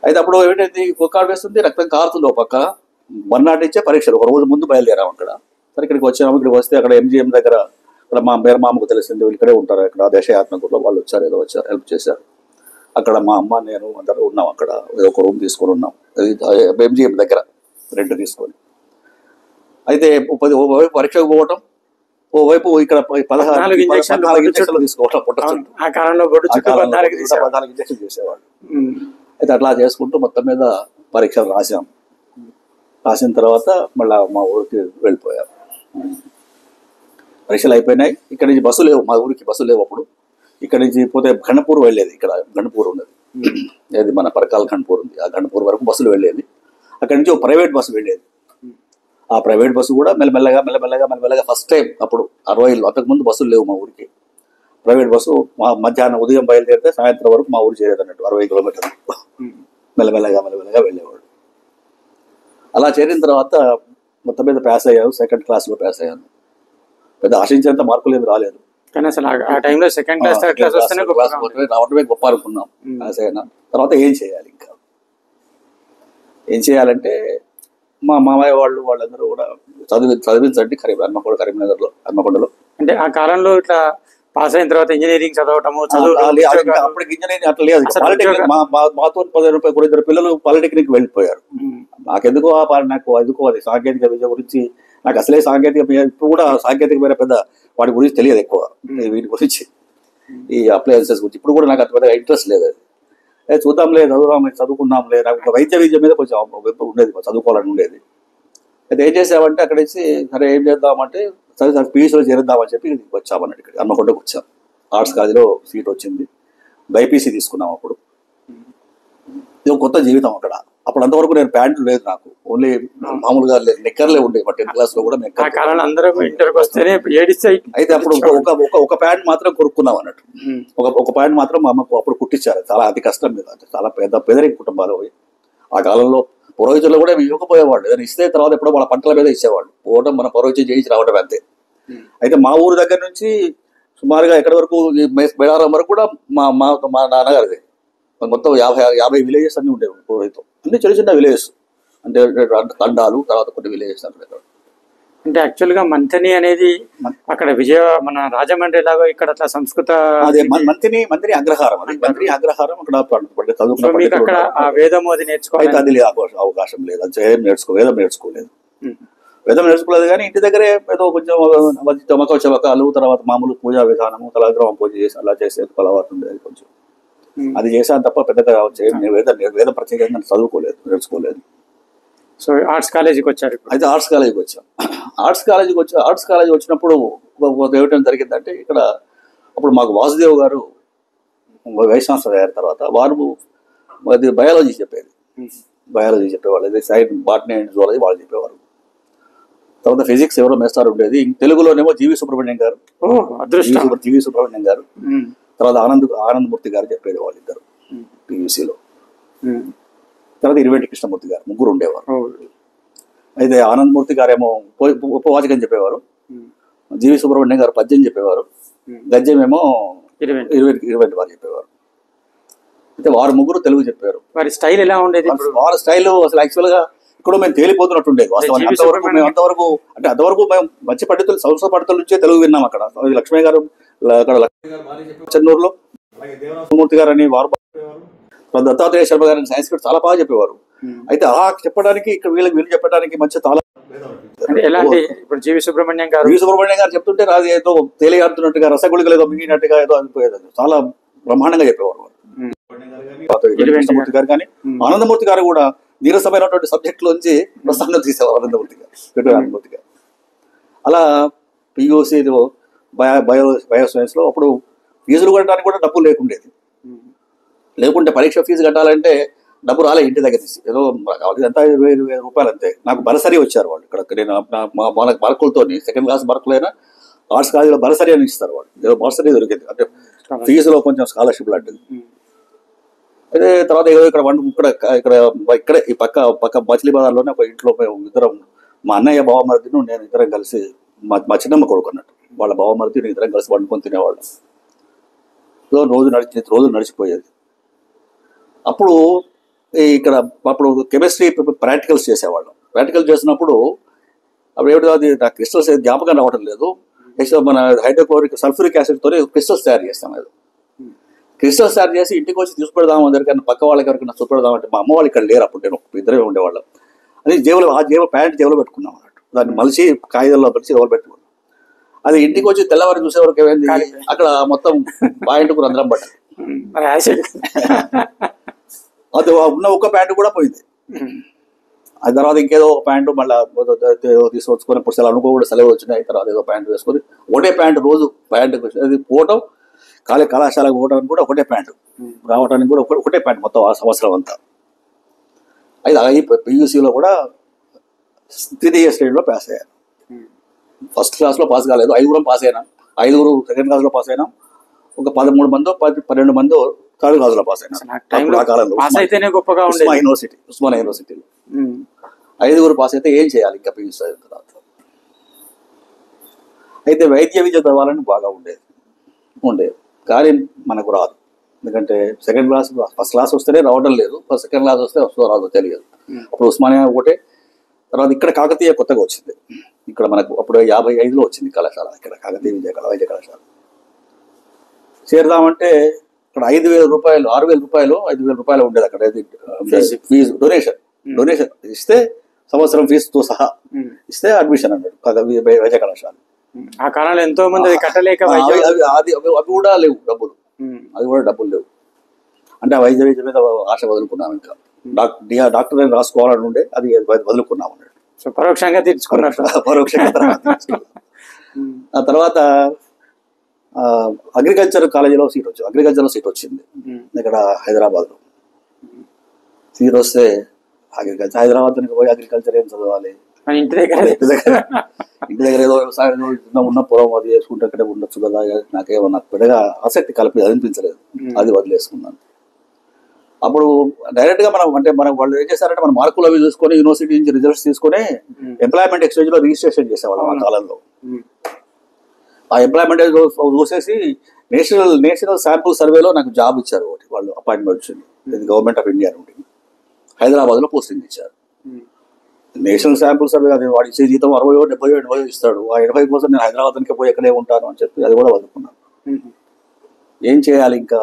అయితే అప్పుడు ఏమిటైంది, కుక్క కాటు వేస్తుంది, రక్తం కారుతుంది. ఒక పక్క మర్నాటి నుంచే పరీక్షలు, ఒక రోజు ముందు బయలుదేరాం అక్కడ. సరే ఇక్కడికి వచ్చాము. ఇక్కడికి వస్తే అక్కడ MGM దగ్గర ఇక్కడ మా మేరమామకు తెలిసింది, వీళ్ళు ఇక్కడే ఉంటారు ఇక్కడ దేశయాత్మకుల్లో, వాళ్ళు వచ్చారు, ఏదో వచ్చారు, హెల్ప్ చేశారు. అక్కడ మా అమ్మ నేను అందరూ ఉన్నాం. అక్కడ ఒక రూమ్ తీసుకొని ఉన్నాం MGM దగ్గర రెంట్ తీసుకొని. అయితే ఓవైపు పరీక్షకు పోవటం, ఓవైపు ఇక్కడ 14 ఇంజక్షన్లు తీసుకోవటం, ఆ కాలంలో 14 ఇంజక్షన్లు చేసేవాళ్ళు. అయితే అట్లా చేసుకుంటూ మొత్తం మీద పరీక్షలు రాసాం. రాసిన తర్వాత మళ్ళీ మా ఊరికి వెళ్ళిపోయాం. పరీక్షలు అయిపోయినాయి. ఇక్కడ నుంచి బస్సు లేవు, మా ఊరికి బస్సు లేవు అప్పుడు. ఇక్కడ నుంచి పోతే ఘనపూర్ వెళ్ళేది, ఇక్కడ ఘనపూర్ ఉన్నది, ఏది మన పరకాల ఘనపూర్ ఉంది, ఆ ఘనపూర్ వరకు బస్సులు వెళ్ళేది. అక్కడి నుంచి ఒక ప్రైవేట్ బస్సు వెళ్ళేది. ఆ ప్రైవేట్ బస్సు కూడా మెల్లమెల్లగా ఫస్ట్ టైం అప్పుడు 60 అంతకుముందు బస్సులు లేవు మా ఊరికి. ప్రైవేట్ బస్సు మధ్యాహ్నం ఉదయం బయలుదేరితే సాయంత్రం వరకు మా ఊరు చేరేది అన్నట్టు, 60 కిలోమీటర్లు మెల్లమెల్లగా వెళ్ళేవాడు. అలా చేరిన తర్వాత మొత్తం మీద పాస్ అయ్యాను, 2nd క్లాస్లో పాస్ అయ్యాను. పెద్ద ఆశించేంత మార్కులు ఏమి రాలేదు, కానీ అసలు ఆ టైంలో 2nd క్లాస్ 3rd క్లాస్ రావడమే గొప్ప అనుకున్నాం. పాస్ అయినా తర్వాత ఏం చేయాలి, ఇంకా ఏం చేయాలంటే మా మామయ్య వాళ్ళందరూ కూడా చదివించండి హన్మకొండలో. అంటే ఆ కాలంలో ఇట్లా పాస్ అయిన తర్వాత ఇంజనీరింగ్ చదవటము, అప్పటికి ఇంజనీరింగ్ అట్లా లేదు. పాలిటెక్నిక్ మాతో 10 పిల్లలు పాలిటెక్నిక్ వెళ్ళిపోయారు. నాకెందుకో ఎందుకో అది సాంకేతిక విద్య గురించి నాకు అసలే ఇప్పుడు కూడా సాంకేతికమైన పెద్ద వాటి గురించి తెలియదు ఎక్కువ, వీటి గురించి ఈ అప్లయన్సెస్ గురించి ఇప్పుడు కూడా నాకు అంత పెద్దగా ఇంట్రెస్ట్ లేదు. అది చూద్దాంలే, చదువుకున్నాంలే, నాకు వైద్య విద్య మీద కొంచెం ఉండేది, చదువుకోవాలని ఉండేది. అయితే ఏం చేసామంటే అక్కడ నుంచి సరే ఏం చేద్దామంటే సరే PUCలో చేరుద్దామని చెప్పి ఇక్కడికి వచ్చామన్నట్టు. ఇక్కడ హన్మకొండకు వచ్చాం. ఆర్ట్స్ కాలేజీలో సీట్ వచ్చింది, బైపీసీ తీసుకున్నాం. అప్పుడు ఇది కొత్త జీవితం అక్కడ. అప్పుడు అంతవరకు నేను ప్యాంట్లు లేదు నాకు, ఓన్లీ మామూలుగా లేదు, నిక్కర్లే ఉండేవి. 10th క్లాస్లో కూడా అయితే అప్పుడు ఒక ప్యాంట్ మాత్రం కొనుక్కున్నాం అన్నట్టు. ఒక ప్యాంట్ మాత్రం మా అమ్మకు అప్పుడు కుట్టించారు, చాలా అతి కష్టం మీద, అంటే చాలా పేదరిక కుటుంబాలు. ఆ కాలంలో పురోహితులు కూడా ఇవ్వకపోయేవాళ్ళు, ఏదైనా ఇస్తే తర్వాత ఎప్పుడో వాళ్ళ పంటల మీద ఇచ్చేవాళ్ళు. పోవడం మన పౌరోహిత్యం చేయించి రావడం అంతే. అయితే మా ఊరు దగ్గర నుంచి సుమారుగా ఎక్కడి వరకు బేడారం వరకు కూడా మా నాన్నగారిది మొత్తం 50 విలేజెస్ అన్నీ ఉండేవి. పురోహితం అన్ని చిన్న విలేజెస్, అంటే తండాలు, తర్వాత కొన్ని విలేజెస్ అక్కడ. అంటే యాక్చువల్గా మంథని అనేది అక్కడ మన రాజమండ్రి లాగా ఇక్కడ అట్లా సంస్కృత మంత్రి అగ్రహారం, అది మంత్రి అగ్రహారం. అక్కడ అక్కడ ఆ వేదము అది నేర్చుకోవాలి, అది అవకాశం లేదు, అది వేదం నేర్చుకోలేదు. కానీ ఇంటి దగ్గరే ఏదో కొంచెం మకోత్సవకాలు, తర్వాత మామూలు పూజా విధానము, తలగ్రహం పూజ చేసి అలా చేసే అలవాటు ఉండేది కొంచెం. అది చేశాను తప్ప పెద్దగా వేదం ప్రత్యేకంగా నేర్చుకోలేదు. సో ఆర్ట్స్ కాలేజీకి వచ్చారు. అయితే ఆర్ట్స్ కాలేజీకి వచ్చినప్పుడు ఏమిటం జరిగిందంటే, ఇక్కడ అప్పుడు మాకు వాసుదేవ్ గారు వైస్ ఛాన్సలర్ అయ్యారు. తర్వాత వారు అది బయాలజీ చెప్పేవాళ్ళు, ఇది సైన్స్, బాటనీ అండ్ జువాలజీ వాళ్ళు చెప్పేవారు. తర్వాత ఫిజిక్స్ ఎవరో మేస్తారు ఉండేది. తెలుగులోనేమో జీవి సుబ్రహ్మణ్యం గారు, తర్వాత ఆనందమూర్తి గారు చెప్పేది, వాళ్ళిద్దరు PUCలో. తర్వాత ఇరువెంటి కృష్ణమూర్తి గారు, ముగ్గురు ఉండేవారు. అయితే ఆనందమూర్తి గారేమో ఉపవాచకం చెప్పేవారు, జీవి సుబ్రహ్మణ్యం గారు పద్యం చెప్పేవారు, గద్యమేమో ఇరువెంటి వారు చెప్పేవారు. అయితే వారు ముగ్గురు తెలుగు చెప్పారు. వారి స్టైల్ ఎలా ఉండేది? వారి స్టైల్ అసలు యాక్చువల్గా ఇక్కడ మేము తేలిపోతున్నట్టు ఉండేది. వాస్తవానికి అంతవరకు మేము మంచి పండితులు, సంస్కృత పండితుల నుంచే తెలుగు విన్నాం. అక్కడ లక్ష్మయ్య గారు, అక్కడ చెన్నూరులో మూర్తి గారు అని వారు, దత్తాత్రేయ శర్మ గారిని సంస్కృతి చాలా బాగా చెప్పేవారు. అయితే అలా చెప్పడానికి ఇక్కడ వీళ్ళు చెప్పడానికి మంచి చాలా జీవి సుబ్రహ్మణ్యం గారు చెప్తుంటే రాదు ఏదో తేలియాడుతున్నట్టుగా, రసగుళికలు ఏదో మింగినట్టుగా ఏదో అనిపోయేది. చాలా బ్రహ్మాండంగా చెప్పేవారు. కృష్ణమూర్తి గారు కానీ ఆనందమూర్తి గారు కూడా నీరసమైనటువంటి సబ్జెక్ట్ లోంచి ప్రసంగం తీసేవారు ఆనందమూర్తి గారు. అలా PUCలో బయోసైన్స్ లో అప్పుడు ఫీజులు కట్టడానికి కూడా డబ్బులు లేకుంటే పరీక్ష ఫీజు కట్టాలంటే డబ్బు రాలే, ఇంటి దగ్గర తీసి ఏదో ఎంత 20,000 రూపాయలు అంతే. నాకు బలసరీ వచ్చారు వాళ్ళు. ఇక్కడ నేను మార్కులతో 2nd క్లాస్ మార్కులైనా ఆర్ట్స్ కాలేజీలో బలసరీ అని ఇస్తారు వాళ్ళు. ఏదో బలసరీ దొరికింది, అంటే ఫీజులో కొంచెం స్కాలర్షిప్ లాంటిది. అయితే తర్వాత ఏదో ఇక్కడ ఈ పక్క మచిలీబాద్లోనే ఒక ఇంట్లో మేము ఇద్దరం, మా అన్నయ్య బావమరిదిను నేను ఇద్దరం కలిసి, మా చిన్నమ్మ కొడుకు అన్నట్టు వాళ్ళ బావమరిది నేను ఇద్దరం కలిసి వండుకొని తినేవాళ్ళం. రోజు నడిచిపోయేది. అప్పుడు ఇక్కడ అప్పుడు కెమిస్ట్రీ ప్రాక్టికల్స్ చేసేవాళ్ళం. ప్రాక్టికల్ చేసినప్పుడు అప్పుడు ఏమిటి అది నాకు క్రిస్టల్స్ జ్ఞాపకం రావడం లేదు. మన హైడ్రోక్లోరిక్ సల్ఫ్యూరిక్ యాసిడ్తో క్రిస్టల్స్ తయారు చేస్తాం. అది క్రిస్టల్స్ తయారు చేసి ఇంటికి వచ్చి తీసుకుపెడదాం అందరికన్నా, పక్క వాళ్ళకి ఎవరికైనా చూపెడదామంటే మా అమ్మ వాళ్ళు ఇక్కడ లేరు. అప్పుడు నేను ఇద్దరే ఉండేవాళ్ళం. అది ప్యాంట్ జేబులో పెట్టుకున్నాం అన్నట్టు. దాన్ని మలిచి కాగితంలో మలిచి జేబులో పెట్టుకున్నాం. అది ఇంటికి వచ్చి తెల్లవారు చూసేవరకు ఏమైంది, అక్కడ మొత్తం పాయింట్కు రంధ్రం పడ్డది. అది ఉన్న ఒక్క ప్యాంటు కూడా పోయింది. ఆ తర్వాత ఇంకేదో ఒక ప్యాంటు మళ్ళీ తీసుకొచ్చుకొని ఇప్పుడు సెలవు వచ్చినాయి. తర్వాత ఏదో ప్యాంటు వేసుకొని ఒకటే ప్యాంటు రోజు ప్యాంటు అది పోవటం, కళాశాలకు పోవడానికి కూడా ఒకటే ప్యాంటు, రావడానికి కూడా ఒకటే ప్యాంటు మొత్తం ఆ సంవత్సరం అంతా. అయితే PUCలో కూడా తృతీయ శ్రేణిలో పాస్ అయ్యాను. ఫస్ట్ క్లాస్లో పాస్ కాలేదు, 5 పాస్ అయినా. 5 సెకండ్ క్లాస్లో పాస్ అయినా. ఒక 13 మందో 12 మందో థర్డ్ క్లాస్లో పాస్ అయినా. ఆ కాలంలో ఉస్మానియా యూనివర్సిటీలో 5 పాస్ అయితే ఏం చేయాలి ఇంకా PUC అయిన తర్వాత. అయితే వైద్య విద్య చదవాలని బాగా ఉండేది కానీ మనకు రాదు. ఎందుకంటే సెకండ్ క్లాస్ ఫస్ట్ క్లాస్ వస్తేనే రావడం లేదు, సెకండ్ క్లాస్ వస్తే రాదో తెలియదు. అప్పుడు ఉస్మానియా ఒకటే. తర్వాత ఇక్కడ కాకతీయ కొత్తగా వచ్చింది. ఇక్కడ మనకు అప్పుడు 55లో వచ్చింది కళాశాల. ఇక్కడ కాకతీయ వైద్య కళాశాల చేరదామంటే ఇక్కడ 5,000 రూపాయలు 6,000 రూపాయలు 5,000 రూపాయలు ఉండేది అక్కడ ఫీజు. డొనేషన్ ఇస్తే సంవత్సరం ఫీజుతో సహా ఇస్తే అడ్మిషన్ అన్నాడు వైద్య కళాశాల. ఆ కాలంలో ఎంతో మంది కట్టలేక అవి కూడా లేవు డబ్బులు. లేవు. అంటే ఆ వైద్య మీద ఆశ వదులుకున్నాం. ఇంకా డాక్టర్ అని రాసుకోవాలని ఉండే, అది వదులుకున్నాం అన్నాడు. సో పరోక్షంగా తీర్చుకున్నట్టు. ఆ తర్వాత అగ్రికల్చర్ కాలేజీలో సీట్ వచ్చింది ఇక్కడ హైదరాబాద్లో. సీట్ వస్తే హైదరాబాద్ పోయి అగ్రికల్చర్ ఏం చదవాలి, ఇంటి దగ్గర ఏదో వ్యవసాయం ఉన్న పొలం అది వేసుకుంటే అక్కడే ఉండొచ్చు కదా. నాకు పెద్దగా ఆసక్తి అనిపించలేదు, అది వదిలేసుకున్నాను. అప్పుడు డైరెక్ట్ గా మనం వాళ్ళు ఏం చేశారంటే మన మార్కులు అవి చూసుకొని యూనివర్సిటీ నుంచి రిజల్ట్స్ తీసుకొని ఎంప్లాయ్మెంట్ ఎక్స్చేంజ్ లో రిజిస్ట్రేషన్ చేసేవాళ్ళం ఆ కాలంలో. ఆ ఎంప్లాయ్మెంట్ చూసేసి నేషనల్ శాంపుల్ సర్వేలో నాకు జాబ్ ఇచ్చారు. ఒకటి వాళ్ళు అపాయింట్మెంట్ వచ్చింది. ఇది గవర్నమెంట్ ఆఫ్ ఇండియా నుండి హైదరాబాద్ లో పోస్టింగ్ ఇచ్చారు. నేషనల్ శాంపుల్ సర్వే అది వాడు ఇచ్చే జీతం 60, 70, 80 ఇస్తాడు. ఆ 80 కోసం నేను హైదరాబాద్కే పోయి ఎక్కడే ఉంటాను అని చెప్పి అది కూడా వదులుకున్నాను. ఏం చేయాలి ఇంకా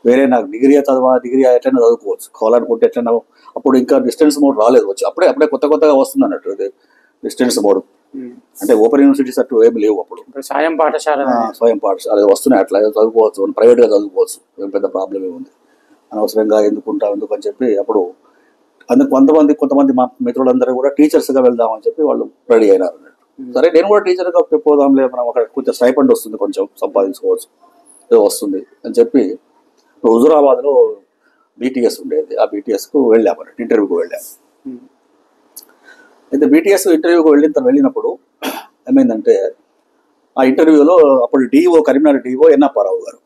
వేరే, నాకు డిగ్రీ ఎట్లయినా చదువుకోవచ్చు కావాలనుకుంటే ఎట్లయినా. అప్పుడు ఇంకా డిస్టెన్స్ మోడ్ రాలేదు, వచ్చి అప్పుడే కొత్తగా వస్తుంది అన్నట్టు అది డిస్టెన్స్ మోడ్. అంటే ఓపెన్ యూనివర్సిటీస్ అట్టు ఏమి లేవు అప్పుడు. స్వయం పాఠశాల వస్తున్నాయి, అట్లా చదువుకోవచ్చు, ప్రైవేట్గా చదువుకోవచ్చు, ఏం పెద్ద ప్రాబ్లం ఏముంది. అనవసరంగా ఎందుకు అని చెప్పి అప్పుడు కొంతమంది మా మిత్రులందరూ కూడా టీచర్స్గా వెళ్దామని చెప్పి వాళ్ళు రెడీ అయినారు. సరే నేను కూడా టీచర్గా పోదాంలే, మనం అక్కడ కొంచెం స్టైపెండ్ వస్తుంది, కొంచెం సంపాదించుకోవచ్చు, ఏదో వస్తుంది అని చెప్పి హుజూరాబాద్లో BTS ఉండేది. ఆ BTSకు వెళ్ళామన్నట్టు, ఇంటర్వ్యూకి వెళ్ళాము. అయితే BTS ఇంటర్వ్యూకి వెళ్ళినప్పుడు ఏమైందంటే ఆ ఇంటర్వ్యూలో అప్పుడు కరీంనగర్ DO ఎన్ అప్పారావు గారు,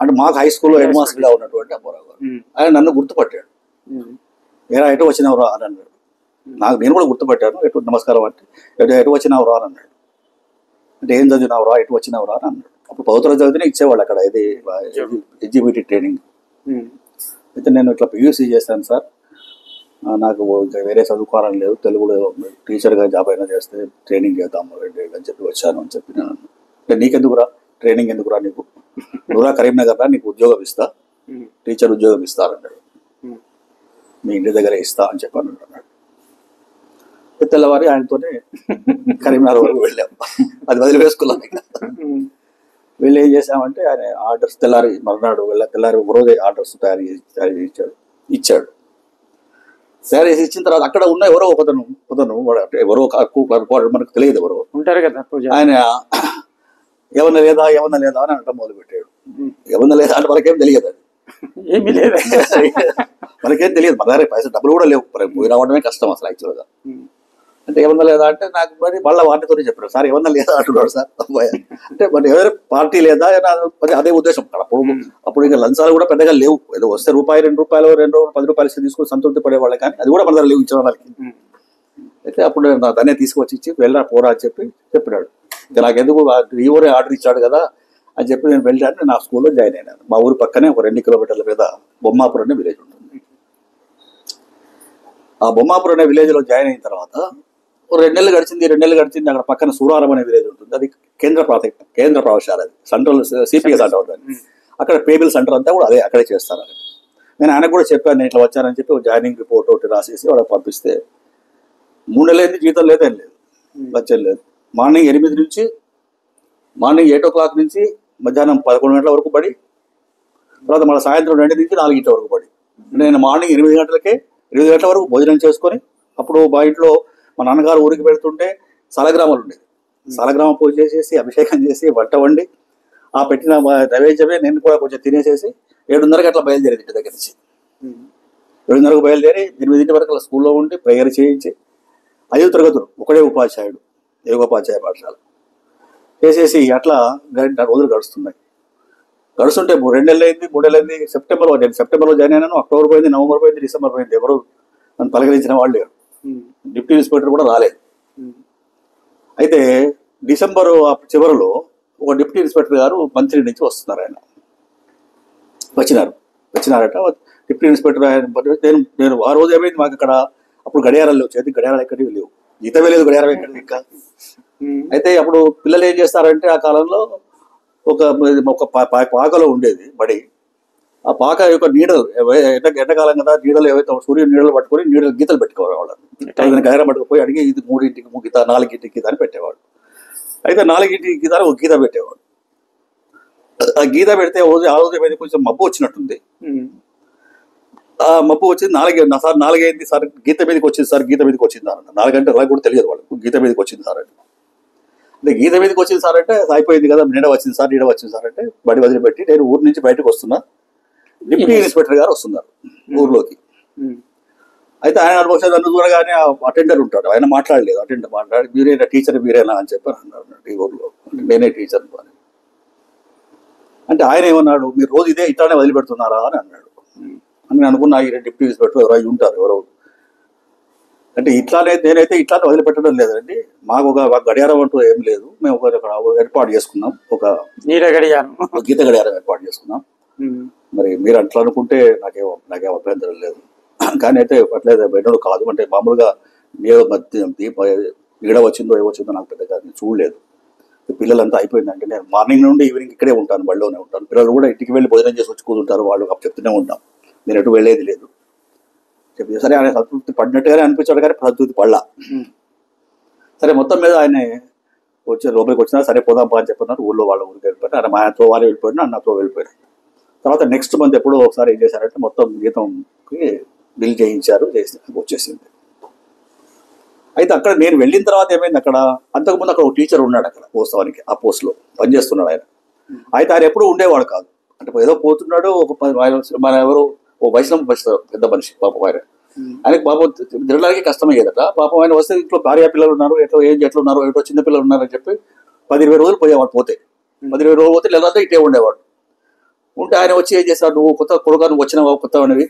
అంటే మాకు హై స్కూల్లో హెడ్ మాస్టర్గా ఉన్నటువంటి అప్పారావు గారు, ఆయన నన్ను గుర్తుపట్టాడు. ఎటు వచ్చినావురా అని అన్నాడు. నేను కూడా గుర్తుపట్టాను. నమస్కారం అంటే ఎటు వచ్చినావురా అని అన్నాడు. అంటే ఏం చదివినావురా, ఎటు వచ్చినావురా అని అన్నాడు. అప్పుడు పవిత్ర చదివితే ఇచ్చేవాళ్ళు అక్కడ, ఇది LGBT ట్రైనింగ్. అయితే నేను ఇట్లా PUC చేశాను సార్, నాకు వేరే చదువుకోవాలని లేదు, తెలుగులో టీచర్గా జాబ్ అయినా చేస్తే ట్రైనింగ్ చేద్దాము అని చెప్పి వచ్చాను అని చెప్పి నేను అన్నాను. అంటే నీకెందుకురా ట్రైనింగ్, ఎందుకురా నీకు, నువ్వురా కరీంనగర్ రా, నీకు ఉద్యోగం ఇస్తా, టీచర్ ఉద్యోగం ఇస్తారన్నాడు. మీ ఇంటి దగ్గర ఇస్తా అని చెప్పాను అన్నాడు. తెల్లవారి ఆయనతోనే కరీంనగర్ వరకు వెళ్ళాము. అది వదిలివేసుకున్నాం. వెళ్ళి ఏం చేసామంటే ఆయన ఆర్డర్స్ మర్నాడు తెల్లారి ఒక రోజే ఆర్డర్స్ తయారు చేసి ఇచ్చాడు. తయారు చేసి ఇచ్చిన తర్వాత అక్కడ ఉన్న ఎవరో ఒకతను ఎవరో మనకు తెలియదు ఎవరో ఉంటారు కదా, ఆయన ఏమన్నా లేదా అని అంట మొదలు పెట్టాడు. ఏమన్నా లేదా అంటే మనకేం తెలియదు, అది ఏమీ లేదు, మనకేం తెలియదు. మన దగ్గర పైసలు డబ్బులు కూడా లేవు, పోయి రావడమే కష్టం అసలు యాక్చువల్గా. అంటే ఏమన్నా లేదా అంటే నాకు మరి మళ్ళీ వాటితోనే చెప్పారు, సార్ ఏమన్నా లేదా అంటున్నాడు సార్. అంటే మరి ఎవరైనా పార్టీ లేదా అదే ఉద్దేశం. అప్పుడు ఇంకా లంచాలు కూడా పెద్దగా లేవు, ఏదో వస్తే రూపాయి 2 రూపాయలు 10 రూపాయలు తీసుకొని సంతృప్తి పడేవాళ్ళు, కానీ అది కూడా మన దగ్గర లేవు ఇచ్చిన వాళ్ళకి. అయితే అప్పుడు దాన్నే తీసుకొచ్చి ఇచ్చి పోరా అని చెప్పినాడు. ఇక నాకెందుకు ఈ ఊరే ఆర్డర్ ఇచ్చాడు కదా అని చెప్పి నేను వెళ్ళాను. నేను ఆ స్కూల్లో జాయిన్ అయినాను. మా ఊరు పక్కనే ఒక 2 కిలోమీటర్ల మీద బొమ్మాపురం అనే విలేజ్ ఉంటుంది. ఆ బొమ్మాపురం అనే విలేజ్లో జాయిన్ అయిన తర్వాత 2 నెలలు గడిచింది. అక్కడ పక్కన సూరారం అనే విలేజ్ ఉంటుంది. అది కేంద్ర ప్రవేశాలు, అది సెంట్రల్ సిపిఎస్ అంటారు. అక్కడ పేబుల్ సెంటర్ అంతా కూడా అక్కడే చేస్తారు. నేను ఆయనకు కూడా చెప్పాను, నేను ఇట్లా వచ్చానని చెప్పి ఒక జాయినింగ్ రిపోర్ట్ ఒకటి రాసేసి వాళ్ళకి పంపిస్తే 3 నెలలు అయింది, జీతం లేదేం లేదు, వచ్చేది లేదు. మార్నింగ్ 8 నుంచి మార్నింగ్ 8 o'clock నుంచి మధ్యాహ్నం 11 గంటల వరకు పడి, తర్వాత మళ్ళీ సాయంత్రం 2 నుంచి 4 గంటల వరకు పడి, నేను మార్నింగ్ 8 గంటల వరకు భోజనం చేసుకొని, అప్పుడు మా ఇంట్లో మా నాన్నగారు ఊరికి పెడుతుంటే సాలగ్రామాలు ఉండేది. సాలగ్రామం పూజ చేసేసి అభిషేకం చేసి వంట వండి ఆ పెట్టిన నైవేద్యమే నేను కూడా కొంచెం తినేసేసి 7:30కి అట్లా బయలుదేరేది ఇంటి దగ్గర నుంచి. 7:30కు బయలుదేరి 8 వరకు అలా స్కూల్లో ఉండి ప్రేయర్ చేయించి 5 తరగతులు ఒకడే ఉపాధ్యాయుడు, యోగోపాధ్యాయ పాఠశాల చేసేసి అట్లా రోజులు గడుస్తుంటే 2 నెలలు అయింది, 3 నెలలు అయింది. సెప్టెంబర్లో జాయిన్ అయినాను. అక్టోబర్ పోయింది, నవంబర్ పోయింది, డిసెంబర్ పోయింది. ఎవరు నన్ను పలకరించిన వాళ్ళు లేరు. డిప్యూటీ ఇన్స్పెక్టర్ కూడా రాలేదు. అయితే డిసెంబర్ చివరిలో ఒక డిప్యూటీ ఇన్స్పెక్టర్ గారు మంత్రి నుంచి వస్తున్నారు. ఆయన వచ్చినారట. డిప్యూటీ ఇన్స్పెక్టర్ నేను ఆ రోజు ఏమైంది, మాకు అక్కడ అప్పుడు గడియారాలు లేవు, చేతి గడియారాలు ఎక్కడివి లేవు, జీతమే లేదు, గడియారం ఎక్కడిది ఇంకా. అయితే అప్పుడు పిల్లలు ఏం చేస్తారంటే, ఆ కాలంలో ఒక పాకలో ఉండేది బడి. ఆ పాక యొక్క నీడలు, ఎండాకాలం కదా, నీడలు ఏవైతే సూర్యుడు నీడలు పట్టుకొని నీడలు గీతలు పెట్టుకోవాలి. వాళ్ళని గడియారం పట్టుకుపోయి అడిగి ఇది 3ంటికి గీత, 4ంటికి గీత అని పెట్టేవాడు. అయితే 4ంటికి గీత ఒక గీత పెట్టేవాడు. ఆ గీత పెడితే ఆ రోజు ఏమైంది, కొంచెం మబ్బు వచ్చినట్టుంది. ఆ మబ్బు వచ్చింది. 4 అయింది సార్, గీత మీదకి వచ్చింది సార్, గీత మీదకి వచ్చింది సార్ అంటే 4 గంటల కూడా తెలియదు వాళ్ళకు, గీత మీదకి వచ్చింది సార్ అంటే. అంటే గీత మీదకి వచ్చింది సార్ అంటే అయిపోయింది కదా, నీడ వచ్చింది సార్ అంటే బడి వదిలిపెట్టి నేను ఊరు నుంచి బయటకు వస్తున్నా. డిప్యూటీ ఇన్స్పెక్టర్ గారు వస్తున్నారు ఊర్లోకి. అయితే ఆయన నన్ను చూడగానే అటెండర్ ఉంటాడు, ఆయన మాట్లాడలేదు. అటెండర్ మాట్లాడి మీరేనా టీచర్ మీరేనా అని చెప్పి అన్నాడు ఈ ఊర్లో. నేనే టీచర్ అని. అంటే ఆయన ఏమన్నాడు, మీరు రోజు ఇదే ఇట్లానే వదిలిపెడుతున్నారా అని అన్నాడు. అని నేను అనుకున్నా, ఈ డిప్యూటీ ఇన్స్పెక్టర్ ఎవరో ఉంటారు ఎవరో. అంటే నేనైతే ఇట్లానే వదిలిపెట్టడం లేదండి, మాకు ఒక గడియారం అంటూ ఏం లేదు, మేము ఒక ఏర్పాటు చేసుకున్నాం, ఒక గీత గడియారం ఏర్పాటు చేసుకున్నాం. మరి మీరు అట్లా అనుకుంటే నాకేం అభ్యంతరం లేదు, కానీ అయితే అట్లేదు బయట కాదు అంటే మామూలుగా నీడ వచ్చిందో ఏమొచ్చిందో నాకు పెద్దగా చూడలేదు. పిల్లలంతా అయిపోయిందంటే నేను మార్నింగ్ నుండి ఈవినింగ్ ఇక్కడే ఉంటాను, బడిలోనే ఉంటాను. పిల్లలు కూడా ఇంటికి వెళ్ళి భోజనం చేసి వచ్చి కూర్చుంటారు, వాళ్ళు చెప్తూనే ఉంటాం, నేను ఎటు వెళ్ళేది లేదు చెప్పి. సరే ఆయన సంతృప్తి పడినట్టుగానే అనిపించాడు, కానీ సంతృప్తి పడలా. సరే మొత్తం మీద ఆయన లోపలికి వచ్చినా సరే పోదాంపా అని చెప్పినారు. ఊళ్ళో వాళ్ళ ఊరికి వెళ్ళిపోయినా, ఆయన మా ఆయనతో వాళ్ళు వెళ్ళిపోయినా, అన్నతో వెళ్ళిపోయినా. తర్వాత నెక్స్ట్ మంత్ ఎప్పుడో ఒకసారి ఏం చేశారంటే మొత్తం జీతంకి బిల్ చేయించారు, వచ్చేసింది. అయితే అక్కడ నేను వెళ్ళిన తర్వాత ఏమైంది, అక్కడ అంతకుముందు అక్కడ ఒక టీచర్ ఉన్నాడు అక్కడ వాస్తవానికి, ఆ పోస్ట్లో పనిచేస్తున్నాడు ఆయన. అయితే ఆయన ఎప్పుడూ ఉండేవాడు కాదు, అంటే ఏదో పోతున్నాడు. మన ఎవరు ఓ వైష్ణవ పెద్ద మనిషి పాపం ఆయనకి పాపం తిరగడానికి కష్టమయ్యేదట. పాపం ఆయన వస్తే ఇంట్లో భార్య పిల్లలు ఉన్నారు, ఎట్లా ఉన్నారు, ఎటో చిన్న పిల్లలు ఉన్నారని చెప్పి 10-20 రోజులు పోయేవాడు. 10-20 రోజులు పోతే లేదా ఇటే ఉండేవాడు. ఉంటే ఆయన వచ్చి ఏం చేశాడు, నువ్వు కొత్త కొడుకు నువ్వు వచ్చినావా, కొత్త అనేవి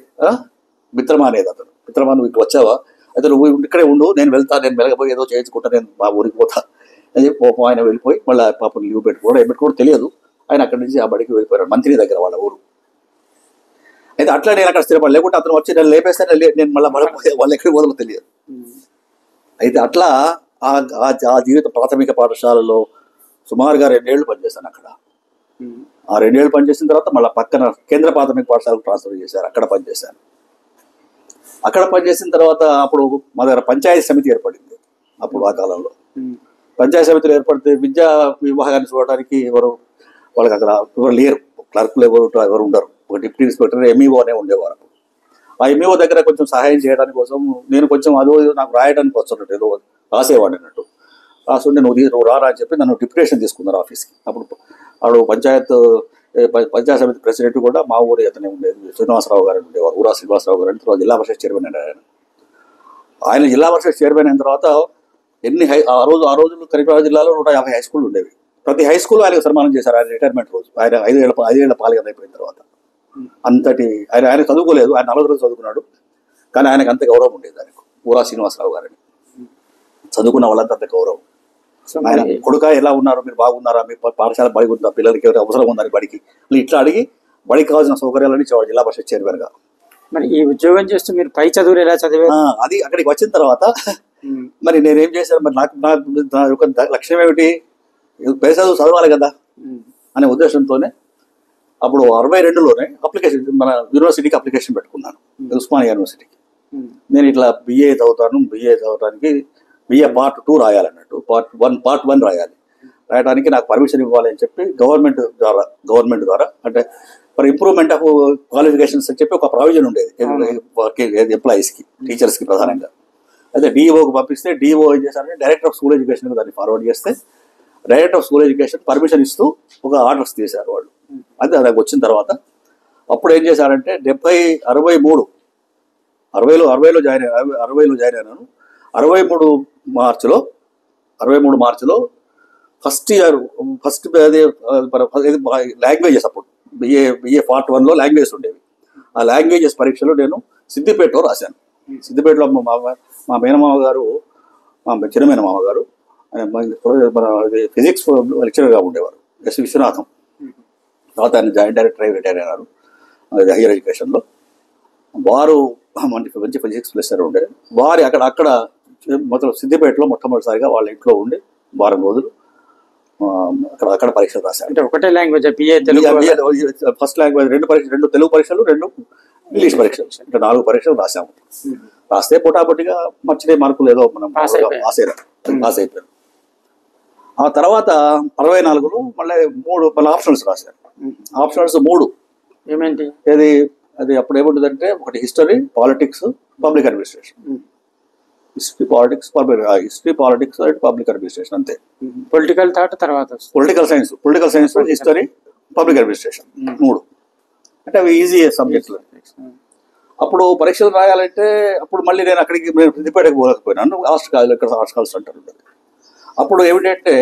మిత్రమా అనేది అతను. మిత్రమా నువ్వు ఇక్కడ వచ్చావా, అయితే నువ్వు ఇక్కడే ఉండు, నేను వెలగపోయి ఏదో చేయించుకుంటా, నేను మా ఊరికి పోతా అని చెప్పి పాపం ఆయన వెళ్ళిపోయి మళ్ళీ పాపం లీవ్ పెట్టుకోవడం తెలియదు. ఆయన అక్కడి నుంచి ఆ బడికి వెళ్ళిపోయాడు, మంత్రి దగ్గర వాళ్ళ ఊరు. అయితే అట్లా నేను అక్కడ స్థిరపడి, లేకుంటే అతను వచ్చి నేను లేపేస్తాను, నేను మళ్ళీ వాళ్ళు ఎక్కడికి పోదో తెలియదు. అయితే అట్లా ఆ జీవిత ప్రాథమిక పాఠశాలలో సుమారుగా 2 ఏళ్ళు పనిచేశాను అక్కడ. ఆ 2 ఏళ్ళు పనిచేసిన తర్వాత మళ్ళీ పక్కన కేంద్ర ప్రాథమిక పాఠశాలకు ట్రాన్స్ఫర్ చేశారు, అక్కడ పనిచేశాను. అక్కడ పనిచేసిన తర్వాత అప్పుడు మా దగ్గర పంచాయతీ సమితి ఏర్పడింది. అప్పుడు ఆ కాలంలో పంచాయతీ సమితిలో ఏర్పడితే విద్యా విభాగాన్ని చూడడానికి వాళ్ళకి అక్కడ ఎవరు లేరు, క్లర్కులు ఎవరు ఉండరు. ఒక డిప్యూటీ ఇన్స్పెక్టర్ ఎంఈఓ అనే ఉండేవారు. ఆ ఎంఈఓ దగ్గర కొంచెం సహాయం చేయడానికి కోసం నేను కొంచెం అదో నాకు రాయడానికి వస్తున్నట్టు ఏదో రాసేవాడిని అన్నట్టు. రాస్తుంటే నువ్వు రారా అని చెప్పి నన్ను డిప్యుటేషన్ తీసుకున్నారు ఆఫీస్కి. అప్పుడు పంచాయత్ సమితి ప్రెసిడెంట్ కూడా మా ఊరు అతనే ఉండేది, శ్రీనివాసరావు గారు ఉండేవారు, ఊరా శ్రీనివాసరావు గారు. తర్వాత జిల్లా పరిషత్ చైర్మన్ అయ్యారు ఆయన. జిల్లా పరిషత్ చైర్మన్ అయిన తర్వాత ఆ రోజులు కరీంనగర్ జిల్లాలో 150 హై స్కూళ్ళు ఉండేవి. ప్రతి హై స్కూల్ ఆయనకు సన్మానం చేశారు. ఆయన రిటైర్మెంట్ రోజు ఆయన 5 ఏళ్ల పాలన అయిపోయిన తర్వాత అంతటి ఆయన చదువుకోలేదు, ఆయన 40 రోజులు చదువుకున్నాడు, కానీ ఆయనకు అంత గౌరవం ఉండేది. ఆయనకు ఊరా శ్రీనివాసరావు గారిని చదువుకున్న వాళ్ళంతా అంత గౌరవం. ఆయన కొడుక ఎలా ఉన్నారు, మీరు బాగున్నారా, మీ పాఠశాల బడి ఉందా, పిల్లలకి ఎవరు అవసరం ఉందని బడికి ఇట్లా అడిగి బడికి కావాల్సిన సౌకర్యాలని ఇచ్చేవాడు జిల్లా పరిషత్ చైర్మన్ గా. మరి ఈ ఉద్యోగం చేస్తూ మీరు పై చదువులు ఎలా చదివారు? అది అక్కడికి వచ్చిన తర్వాత మరి నేనేం చేశాను, మరి నా యొక్క లక్ష్యం ఏమిటి, పై చదువు చదవాలి కదా అనే ఉద్దేశంతోనే అప్పుడు 62లోనే అప్లికేషన్ మన యూనివర్సిటీకి అప్లికేషన్ పెట్టుకున్నాను, ఉస్మానియా యూనివర్సిటీకి. నేను ఇట్లా బిఏ చదవడానికి బిఏ పార్ట్ 2 రాయాలన్నట్టు, పార్ట్ 1 రాయడానికి నాకు పర్మిషన్ ఇవ్వాలి అని చెప్పి గవర్నమెంట్ ద్వారా అంటే ఫర్ ఇంప్రూవ్మెంట్ ఆఫ్ క్వాలిఫికేషన్స్ అని చెప్పి ఒక ప్రావిజన్ ఉండేది ఎంప్లాయీస్కి, టీచర్స్కి ప్రధానంగా. అయితే డిఓకి పంపిస్తే డిఓ ఏం చేశారంటే డైరెక్టర్ ఆఫ్ స్కూల్ ఎడ్యుకేషన్కి దాన్ని ఫార్వర్డ్ చేస్తే director of school education permission ఇస్తూ ఒక ఆర్డర్స్ తీశారు వాళ్ళు. అది నాకు వచ్చిన తర్వాత అప్పుడు ఏం చేశారంటే 60లో జాయిన్ అయినాను. 63 మార్చిలో ఫస్ట్ లాంగ్వేజెస్, అప్పుడు బిఏ పార్ట్ 1లో లాంగ్వేజెస్ ఉండేవి. ఆ లాంగ్వేజెస్ పరీక్షలో నేను సిద్దిపేటలో రాశాను. సిద్దిపేటలో మా మేనమామ గారు, మా చిన్న మేనమామ గారు మన ఫిజిక్స్ లెక్చరర్గా ఉండేవారు, ఎస్ విశ్వనాథం. తర్వాత ఆయన జాయింట్ డైరెక్టర్ రిటైర్ అయినారు హైయర్ ఎడ్యుకేషన్లో. వారు మంచి ఫిజిక్స్ లెక్చరర్ ఉండే వారి అక్కడ మొత్తం సిద్దిపేటలో మొట్టమొదటిసారిగా వాళ్ళ ఇంట్లో ఉండి వారం రోజులు అక్కడ పరీక్షలు రాశారు. అంటే ఒకటే లాంగ్వేజ్ ఫస్ట్ లాంగ్వేజ్ 2 తెలుగు పరీక్షలు, 2 ఇంగ్లీష్ పరీక్షలు, అంటే 4 పరీక్షలు రాసాము. రాస్తే పొటాపొటిగా మంచి మార్కులు ఏదో మనం పాస్ అయిపోయారు. ఆ తర్వాత 64లో మళ్ళీ 3 ఆప్షనల్స్ రాశారు. ఆప్షనల్స్ 3 ఏమేంటి? అది అప్పుడు ఏముంటుందంటే ఒకటి history, politics, public administration. History politics and public administration అంతే. పొలిటికల్ థాట్ తర్వాత political science, history, public administration 3 అంటే అవి ఈజీ సబ్జెక్టులు. అప్పుడు పరీక్షలు రాయాలంటే అప్పుడు మళ్ళీ నేను సిద్దిపేటకి పోలేకపోయినాను, ఆర్ట్స్ కాలేజ్ సెంటర్ ఉండేది. అప్పుడు ఏమిటంటే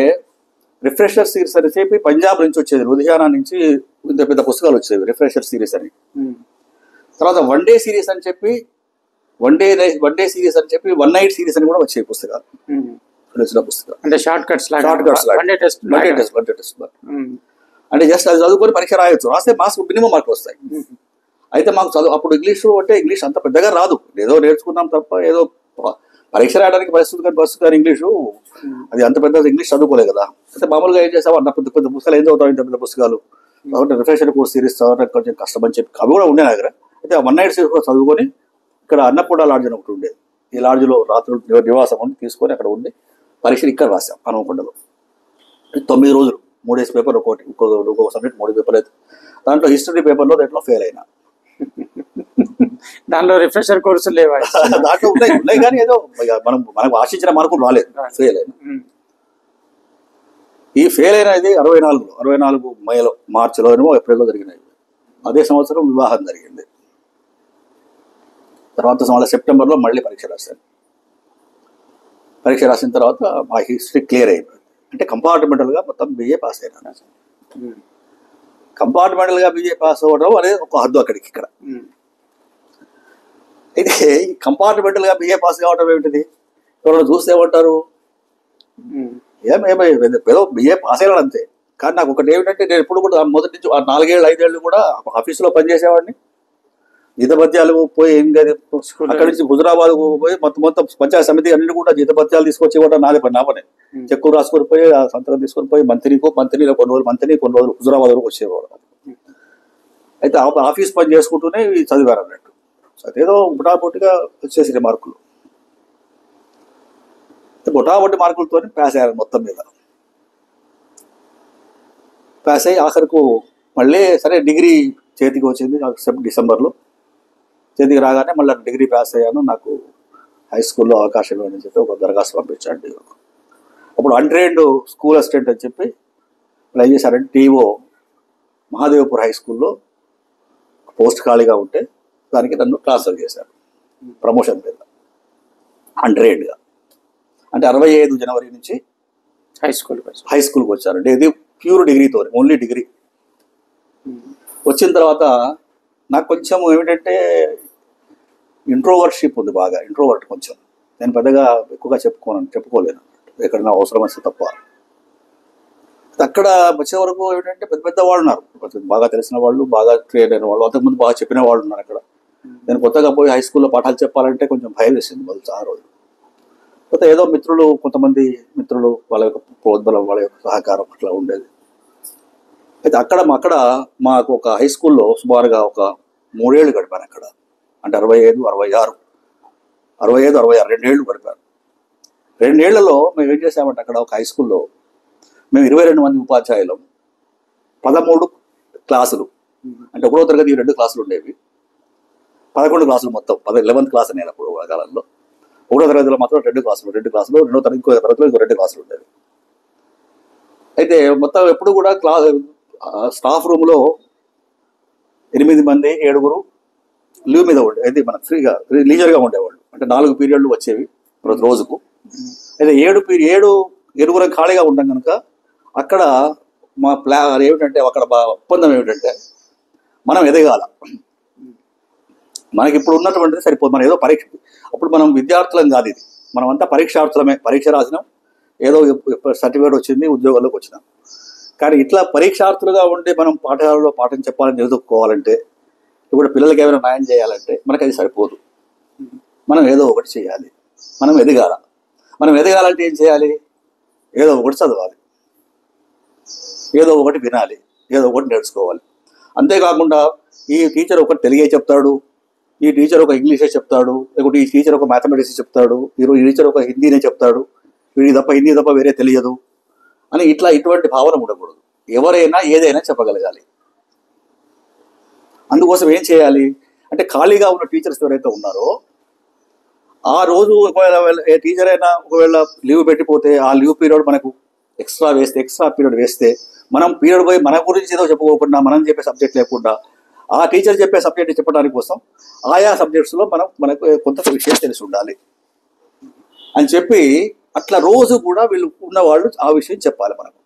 రిఫ్రెషర్ సిరీస్ అని చెప్పి పంజాబ్ నుంచి వచ్చేది, లుధియానా నుంచి ఇంత పెద్ద పుస్తకాలు వచ్చేవి రిఫ్రెషర్ సిరీస్ అని. తర్వాత వన్ డే సిరీస్ అని చెప్పి వన్ డే సిరీస్ అని చెప్పి 1 నైట్ సిరీస్ అని కూడా వచ్చే పుస్తకాలు, తెలిసిన పుస్తకాలు. అంటే షార్ట్ కట్స్ అంటే జస్ట్ అది చదువుకొని పరీక్ష రాయొచ్చు, రాస్తే మార్క్స్ మినిమం మార్కులు వస్తాయి. అయితే మాకు అప్పుడు ఇంగ్లీష్ అంత పెద్దగా రాదు, ఏదో నేర్చుకున్నాం తప్ప, ఏదో పరీక్ష రాయడానికి బస్సు కానీ ఇంగ్లీషు అది అంత పెద్ద ఇంగ్లీష్ చదువుకోలేదు కదా. అయితే మామూలుగా ఏం చేసావు, అంత పెద్ద పుస్తకాలు ఏం చదువుతావు, ఇంత పెద్ద పుస్తకాలు కాబట్టి రిఫ్రెషర్ కోర్స్ సిరీస్ చదవడానికి కొంచెం కష్టం అని చెప్పి అవి కూడా ఉండే నా దగ్గర. అయితే ఆ 1 నైట్ సిరీస్ కూడా చదువుకొని ఇక్కడ అన్నపూర్ణ లాడ్జ్ అని ఒకటి ఉండేది, ఈ లాడ్జ్లో రాత్రులు నివాసం ఉండి తీసుకొని అక్కడ ఉండి పరీక్షలు ఇక్కడ రాసాం హనుమకొండలో. 9 రోజులు 3 పేపర్, ఒక్కొక్క సబ్జెక్ట్ 3 పేపర్లు. అయితే దాంట్లో హిస్టరీ పేపర్లో దాంట్లో ఫెయిల్ అయినా. దాంట్లో రిఫ్రెషర్ కోర్సులు లేవా? దాంట్లో ఉన్నాయి కానీ ఏదో మనకు ఆశించిన మార్కులు రాలేదు, ఫెయిల్ అయినా. ఈ ఫెయిల్ అయినది 64 మార్చిలో ఏప్రిల్లో జరిగినాయి. అదే సంవత్సరం వివాహం జరిగింది. తర్వాత సెప్టెంబర్లో మళ్ళీ పరీక్ష రాశాను. పరీక్ష రాసిన తర్వాత మా హిస్టరీ క్లియర్ అయిపోయింది. అంటే కంపార్ట్మెంటల్గా మొత్తం బిఏ పాస్ అయినా. కంపార్ట్మెంటల్గా బిఏ పాస్ అవ్వడం అనేది ఒక హద్దు అక్కడికి ఇక్కడ. అయితే ఈ కంపార్ట్మెంటల్గా బిఏ పాస్ కావడం ఏమిటిది, ఎవరైనా చూస్తే ఏమంటారు, ఏదో బిఏ పాస్ అయినాడు అంతే. కానీ నాకు ఒకటి ఏమిటంటే నేను ఎప్పుడు కూడా మొదటి నుంచి 4 ఏళ్ళు 5 ఏళ్ళు కూడా ఆఫీసులో పనిచేసేవాడిని. జీతభత్యాలు పోయి ఏం కాదు, అక్కడి నుంచి హుజరాబాద్ పోయి మొత్తం పంచాయతీ సమితి అన్ని కూడా జీతభత్యాలు తీసుకొచ్చి కూడా నా పని చెక్కులు రాసుకొని పోయి సంతకం తీసుకొని పోయి మంత్రిలో కొన్ని రోజులు హుజరాబాద్ వరకు వచ్చేవాడు. అయితే ఆఫీస్ పని చేసుకుంటూనే చదివారు అన్నట్టు. అదేదో బుటాబొట్టిగా వచ్చేసిన మార్కులు, బుటాబొట్టి మార్కులతో పాస్ అయ్యారు. మొత్తం మీద పాస్ అయ్యి ఆఖరికి మళ్ళీ సరే డిగ్రీ చేతికి వచ్చింది డిసెంబర్లో. చేతికి రాగానే మళ్ళీ డిగ్రీ పాస్ అయ్యాను. నాకు హై స్కూల్లో అవకాశం అని చెప్పి ఒక దరఖాస్తు పంపించాను. అప్పుడు అన్ట్రైన్డ్ స్కూల్ అసిస్టెంట్ అని చెప్పి వాళ్ళు ఏం చేశారంటే టీఓ మహాదేవపూర్ హై స్కూల్లో పోస్ట్ ఖాళీగా ఉంటే దానికి నన్ను ట్రాన్స్ఫర్ చేశారు ప్రమోషన్ మీద అన్ట్రైన్డ్గా. అంటే 65 జనవరి నుంచి హై స్కూల్కి వచ్చారండి. ఇది ప్యూర్ డిగ్రీతో, ఓన్లీ డిగ్రీ. వచ్చిన తర్వాత నాకు కొంచెం ఏమిటంటే ఇంట్రోవర్ట్షిప్ ఉంది, బాగా ఇంట్రోవర్ట్ కొంచెం. నేను పెద్దగా ఎక్కువగా చెప్పుకోలేను. ఎక్కడైనా అవసరం వస్తే తప్ప. అక్కడ వచ్చే వరకు ఏంటంటే పెద్ద పెద్ద వాళ్ళు ఉన్నారు, బాగా తెలిసిన వాళ్ళు, బాగా ట్రైన్ అయిన వాళ్ళు, అంతకుముందు బాగా చెప్పిన వాళ్ళు ఉన్నారు అక్కడ. నేను కొత్తగా పోయి హై స్కూల్లో పాఠాలు చెప్పాలంటే కొంచెం భయం వేసింది మొదలు ఆ రోజు. కొత్త ఏదో మిత్రులు, కొంతమంది మిత్రులు, వాళ్ళ యొక్క ప్రోద్బలం, వాళ్ళ యొక్క సహకారం అట్లా ఉండేది. అయితే అక్కడ మాకు ఒక హై స్కూల్లో సుమారుగా ఒక 3 ఏళ్ళు గడిపాను అక్కడ. అంటే 65, 66, 2 ఏళ్ళు గడిపాను. 2 ఏళ్లలో మేము ఏం చేసామంటే అక్కడ ఒక హై స్కూల్లో మేము 22 మంది ఉపాధ్యాయులు, 13 క్లాసులు. అంటే 1వ తరగతి 2 క్లాసులు ఉండేవి, 11 క్లాసులు మొత్తం. 11th క్లాస్ నేను అప్పుడు ఆ కాలంలో. 1వ తరగతిలో మాత్రం 2 క్లాసులు, 2వ తరగతిలో ఇంకో 2 క్లాసులు ఉండేవి. అయితే మొత్తం ఎప్పుడు కూడా స్టాఫ్ రూమ్లో 8 మంది, 7 లీవ్ మీద ఉండే, అయితే మనం ఫ్రీగా లీజర్గా ఉండేవాళ్ళు. అంటే 4 పీరియడ్లు వచ్చేవి రోజుకు. అయితే 7 ఖాళీగా ఉంటాం కనుక అక్కడ మా ఏమిటంటే అక్కడ ఒప్పందం ఏమిటంటే మనం ఎదగాల. మనకి ఇప్పుడు ఉన్నటువంటిది సరిపోదు. మనం ఏదో పరీక్ష, అప్పుడు మనం విద్యార్థులం కాదు, ఇది మనమంతా పరీక్షార్థులమే. పరీక్ష రాసినాం, ఏదో సర్టిఫికేట్ వచ్చింది, ఉద్యోగాల్లోకి వచ్చినాం. కానీ ఇట్లా పరీక్షార్థులుగా ఉండి మనం పాఠశాలలో పాఠం చెప్పాలని నిలదొక్కుకోవాలంటే, ఇప్పుడు పిల్లలకి ఏమైనా న్యాయం చేయాలంటే మనకు అది సరిపోదు. మనం ఏదో ఒకటి చేయాలి, మనం ఎదగాల. మనం ఎదగాలంటే ఏం చేయాలి? ఏదో ఒకటి చదవాలి, ఏదో ఒకటి వినాలి, ఏదో ఒకటి నేర్చుకోవాలి. అంతేకాకుండా ఈ టీచర్ ఒకటి తెలుగే చెప్తాడు, ఈ టీచర్ ఒక ఇంగ్లీషే చెప్తాడు, లేకుంటే ఈ టీచర్ ఒక మ్యాథమెటిక్స్ చెప్తాడు, ఈ టీచర్ ఒక హిందీనే చెప్తాడు, హిందీ తప్ప వేరే తెలియదు అని ఇటువంటి భావన ఉండకూడదు. ఎవరైనా ఏదైనా చెప్పగలగాలి. అందుకోసం ఏం చేయాలి అంటే, ఖాళీగా ఉన్న టీచర్స్ ఎవరైతే ఉన్నారో ఆ రోజు ఒకవేళ ఏ టీచర్ అయినా ఒకవేళ లీవ్ పెట్టిపోతే ఆ లీవ్ పీరియడ్ మనకు ఎక్స్ట్రా పీరియడ్ వేస్తే, మనం పీరియడ్ పోయి మన గురించి ఏదో చెప్పుకోకుండా, మనం చెప్పే సబ్జెక్ట్ లేకుండా ఆ టీచర్ చెప్పే సబ్జెక్ట్ చెప్పడానికి కోసం ఆయా సబ్జెక్ట్స్లో మనకు కొంత విషయం తెలిసి ఉండాలి అని చెప్పి, అట్లా రోజు కూడా వీళ్ళు ఉన్నవాళ్ళు ఆ విషయం చెప్పాలి. మనకు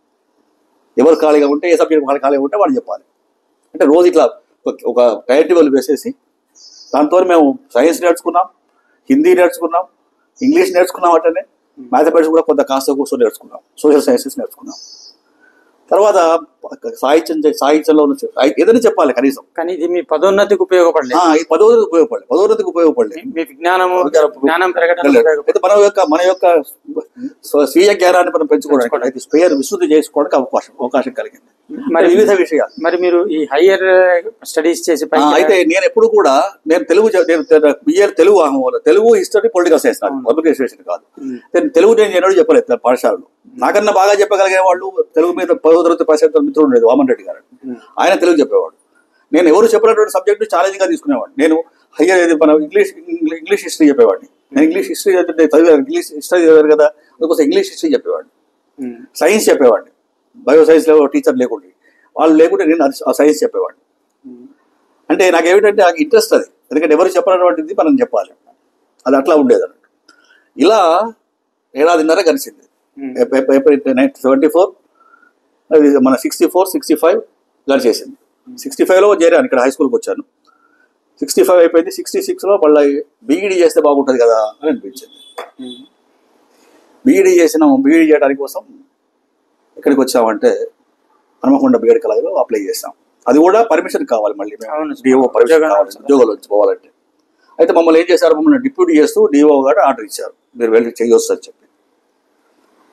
ఎవరు ఖాళీగా ఉంటే, ఏ సబ్జెక్ట్ ఖాళీగా ఉంటే వాళ్ళు చెప్పాలి. అంటే రోజు ఇట్లా ఒక టైం టేబుల్ వేసేసి, దాంతో మేము సైన్స్ నేర్చుకున్నాం, హిందీ నేర్చుకున్నాం, ఇంగ్లీష్ నేర్చుకున్నాం, అట్లనే మ్యాథమెటిక్స్ కూడా కొంత కాస్త కూర్చొని నేర్చుకున్నాం, సోషల్ సైన్సెస్ నేర్చుకున్నాం. తర్వాత సాహిత్యంలో ఏదైనా చెప్పాలి కనీసం. కానీ ఇది మీ పదోన్నతికి ఉపయోగపడలేదు. ఈ పదోన్నతికి ఉపయోగపడలేదు. మీ జ్ఞానం పెరగడం, మన యొక్క స్వీయ జ్ఞానాన్ని మనం పెంచుకోవడానికి, అయితే స్వీయ విశుద్ధి చేసుకోవడానికి అవకాశం కలిగింది. మరి వివిధ విషయాలు. మరి మీరు ఈ హైయర్ స్టడీస్ చేసి అయితే నేను ఎప్పుడు కూడా నేను Telugu history political science, public administration కాదు. తెలుగు నేను ఎన్నడూ చెప్పలేదు పాఠశాలలో. నాకన్నా బాగా చెప్పగలిగే వాళ్ళు తెలుగు మీద 10వ తరగతి పరిషత్ మిత్రుడు ఉండేది, వామన్ రెడ్డి గారు. ఆయన తెలుగు చెప్పేవాడు. నేను ఎవరు చెప్పినటువంటి సబ్జెక్టు ఛాలెంజింగ్గా తీసుకునేవాడిని. నేను హయ్యర్ మన ఇంగ్లీష్ హిస్టరీ చెప్పేవాడిని. నేను ఇంగ్లీష్ హిస్టరీ ఇంగ్లీష్ హిస్టరీ చదివారు కదా, అందుకోసం ఇంగ్లీష్ హిస్టరీ చెప్పేవాడిని. సైన్స్ చెప్పేవాడిని, బయో సైన్స్లో టీచర్ లేకుంటే, వాళ్ళు లేకుంటే నేను ఆ సైన్స్ చెప్పేవాడిని. అంటే నాకు ఏమిటంటే నాకు ఇంట్రెస్ట్ అది, ఎందుకంటే ఎవరు చెప్పినటువంటిది మనం చెప్పాలి, అది అట్లా ఉండేది అన్నట్టు. ఇలా 1.5 ఏళ్ళ కలిసింది. ఏప్రిల్ 1974 అది మన 64, 65 గడిచేసింది. 65లో చేరాను, ఇక్కడ హై స్కూల్కి వచ్చాను. 65 అయిపోయింది. 66లో మళ్ళీ బీఈడీ చేస్తే బాగుంటుంది కదా అని అనిపించింది. బీఈడీ చేయడానికి కోసం ఎక్కడికి వచ్చామంటే హనుమకొండ బీఎడ్ కళాశాలలో అప్లై చేసాం. అది కూడా పర్మిషన్ కావాలి, మళ్ళీ డిఓ పర్మిషన్ కావాలి ఉద్యోగాలు పోవాలంటే. అయితే మమ్మల్ని ఏం చేశారు, మమ్మల్ని డిప్యూటీ చేస్తూ డిఓ గారు ఆర్డర్ ఇచ్చారు, మీరు వెళ్ళి చేయొచ్చు అని చెప్పి.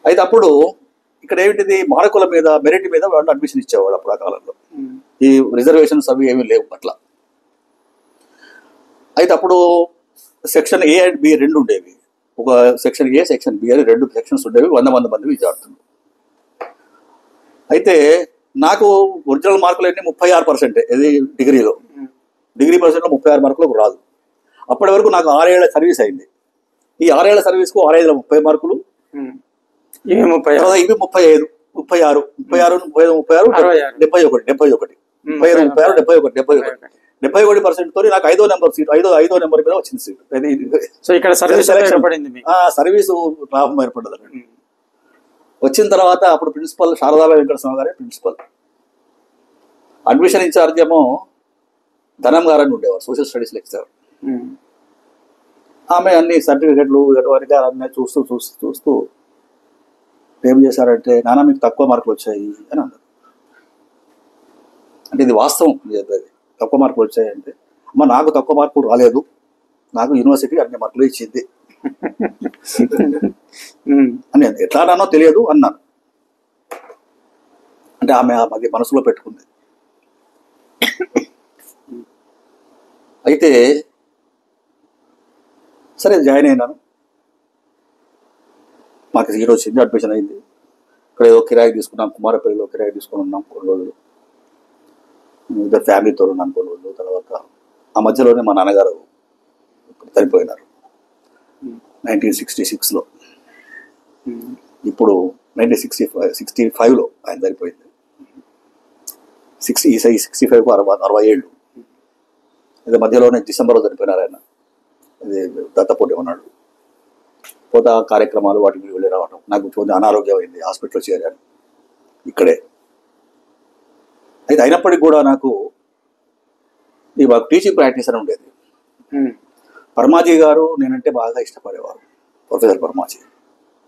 అయితే అప్పుడు ఇక్కడ ఏమిటిది, మార్కుల మీద, మెరిట్ మీద వాళ్ళు అడ్మిషన్ ఇచ్చేవాడు అప్పుడు ఆ కాలంలో. ఈ రిజర్వేషన్స్ అవి ఏమీ లేవు అట్లా. అయితే అప్పుడు సెక్షన్ ఏ అండ్ బి 2 ఉండేవి. ఒక సెక్షన్ ఏ, సెక్షన్ బి అని 2 సెక్షన్స్ ఉండేవి. 100 మంది విద్యార్థులు. అయితే నాకు ఒరిజినల్ మార్కులు అన్నీ 36%. ఇది డిగ్రీ పర్సెంట్లో 36 మార్కులకు రాదు. అప్పటి వరకు నాకు 6 ఏళ్ల సర్వీస్ అయింది. ఈ 6 ఏళ్ల సర్వీస్కు 6 ఏళ్ళ 30 మార్కులు, ఇవి 35, 36, 71% తోని నాకు 5వ నెంబర్ సీట్, 5వ నెంబర్ మీద వచ్చింది సీట్. సో ఇక్కడ సర్వీసు లాభం ఏర్పడ్డది. వచ్చిన తర్వాత అప్పుడు ప్రిన్సిపల్ శారదాబాయి వెంకటస్వామి గారే ప్రిన్సిపల్. అడ్మిషన్ ఇన్ఛార్జ్ ఏమో ధనం గారని ఉండేవారు, సోషల్ స్టడీస్ లెక్చరర్. ఆమె అన్ని సర్టిఫికెట్లు అన్నీ చూస్తూ ఏం చేశారంటే, నాన్న మీకు తక్కువ మార్కులు వచ్చాయి అని అన్నారు. అంటే ఇది వాస్తవం, తక్కువ మార్కులు వచ్చాయి అంటే, అమ్మ నాకు తక్కువ మార్కులు రాలేదు, నాకు యూనివర్సిటీ అన్ని మార్కులు ఇచ్చింది అని. ఎట్లా అన్నానో తెలియదు అన్నాను. అంటే ఆమె అది మనసులో పెట్టుకుంది. అయితే సరే జాయిన్ అయినాను. మాకు సీట్ వచ్చింది, అడ్మిషన్ అయింది. ఇక్కడ ఏదో కిరాయి తీసుకున్నాం, కుమారపల్లిలో కిరాయి తీసుకుని ఉన్నాం కొన్ని రోజులు. ఇద్దరు ఫ్యామిలీతో ఉన్నాను కొన్ని రోజులు. తర్వాత ఆ మధ్యలోనే మా నాన్నగారు చనిపోయినారు 1966లో. ఇప్పుడు 1965లో ఆయన చనిపోయింది. 65కు 60 ఏళ్ళు. ఇది మధ్యలోనే డిసెంబర్లో చనిపోయినారు ఆయన. ఇది దత్తపోటీ ఉన్నాడు. పోతా కార్యక్రమాలు వాటికి వెళ్ళి రావడం. నాకు కొంచెం అనారోగ్యం అయింది, హాస్పిటల్లో చేరాను ఇక్కడే. అయితే అయినప్పటికీ కూడా నాకు ఈ టీచింగ్ ప్రాక్టీస్ అని ఉండేది. పరమాజీ గారు నేనంటే బాగా ఇష్టపడేవారు. ప్రొఫెసర్ పరమాజీ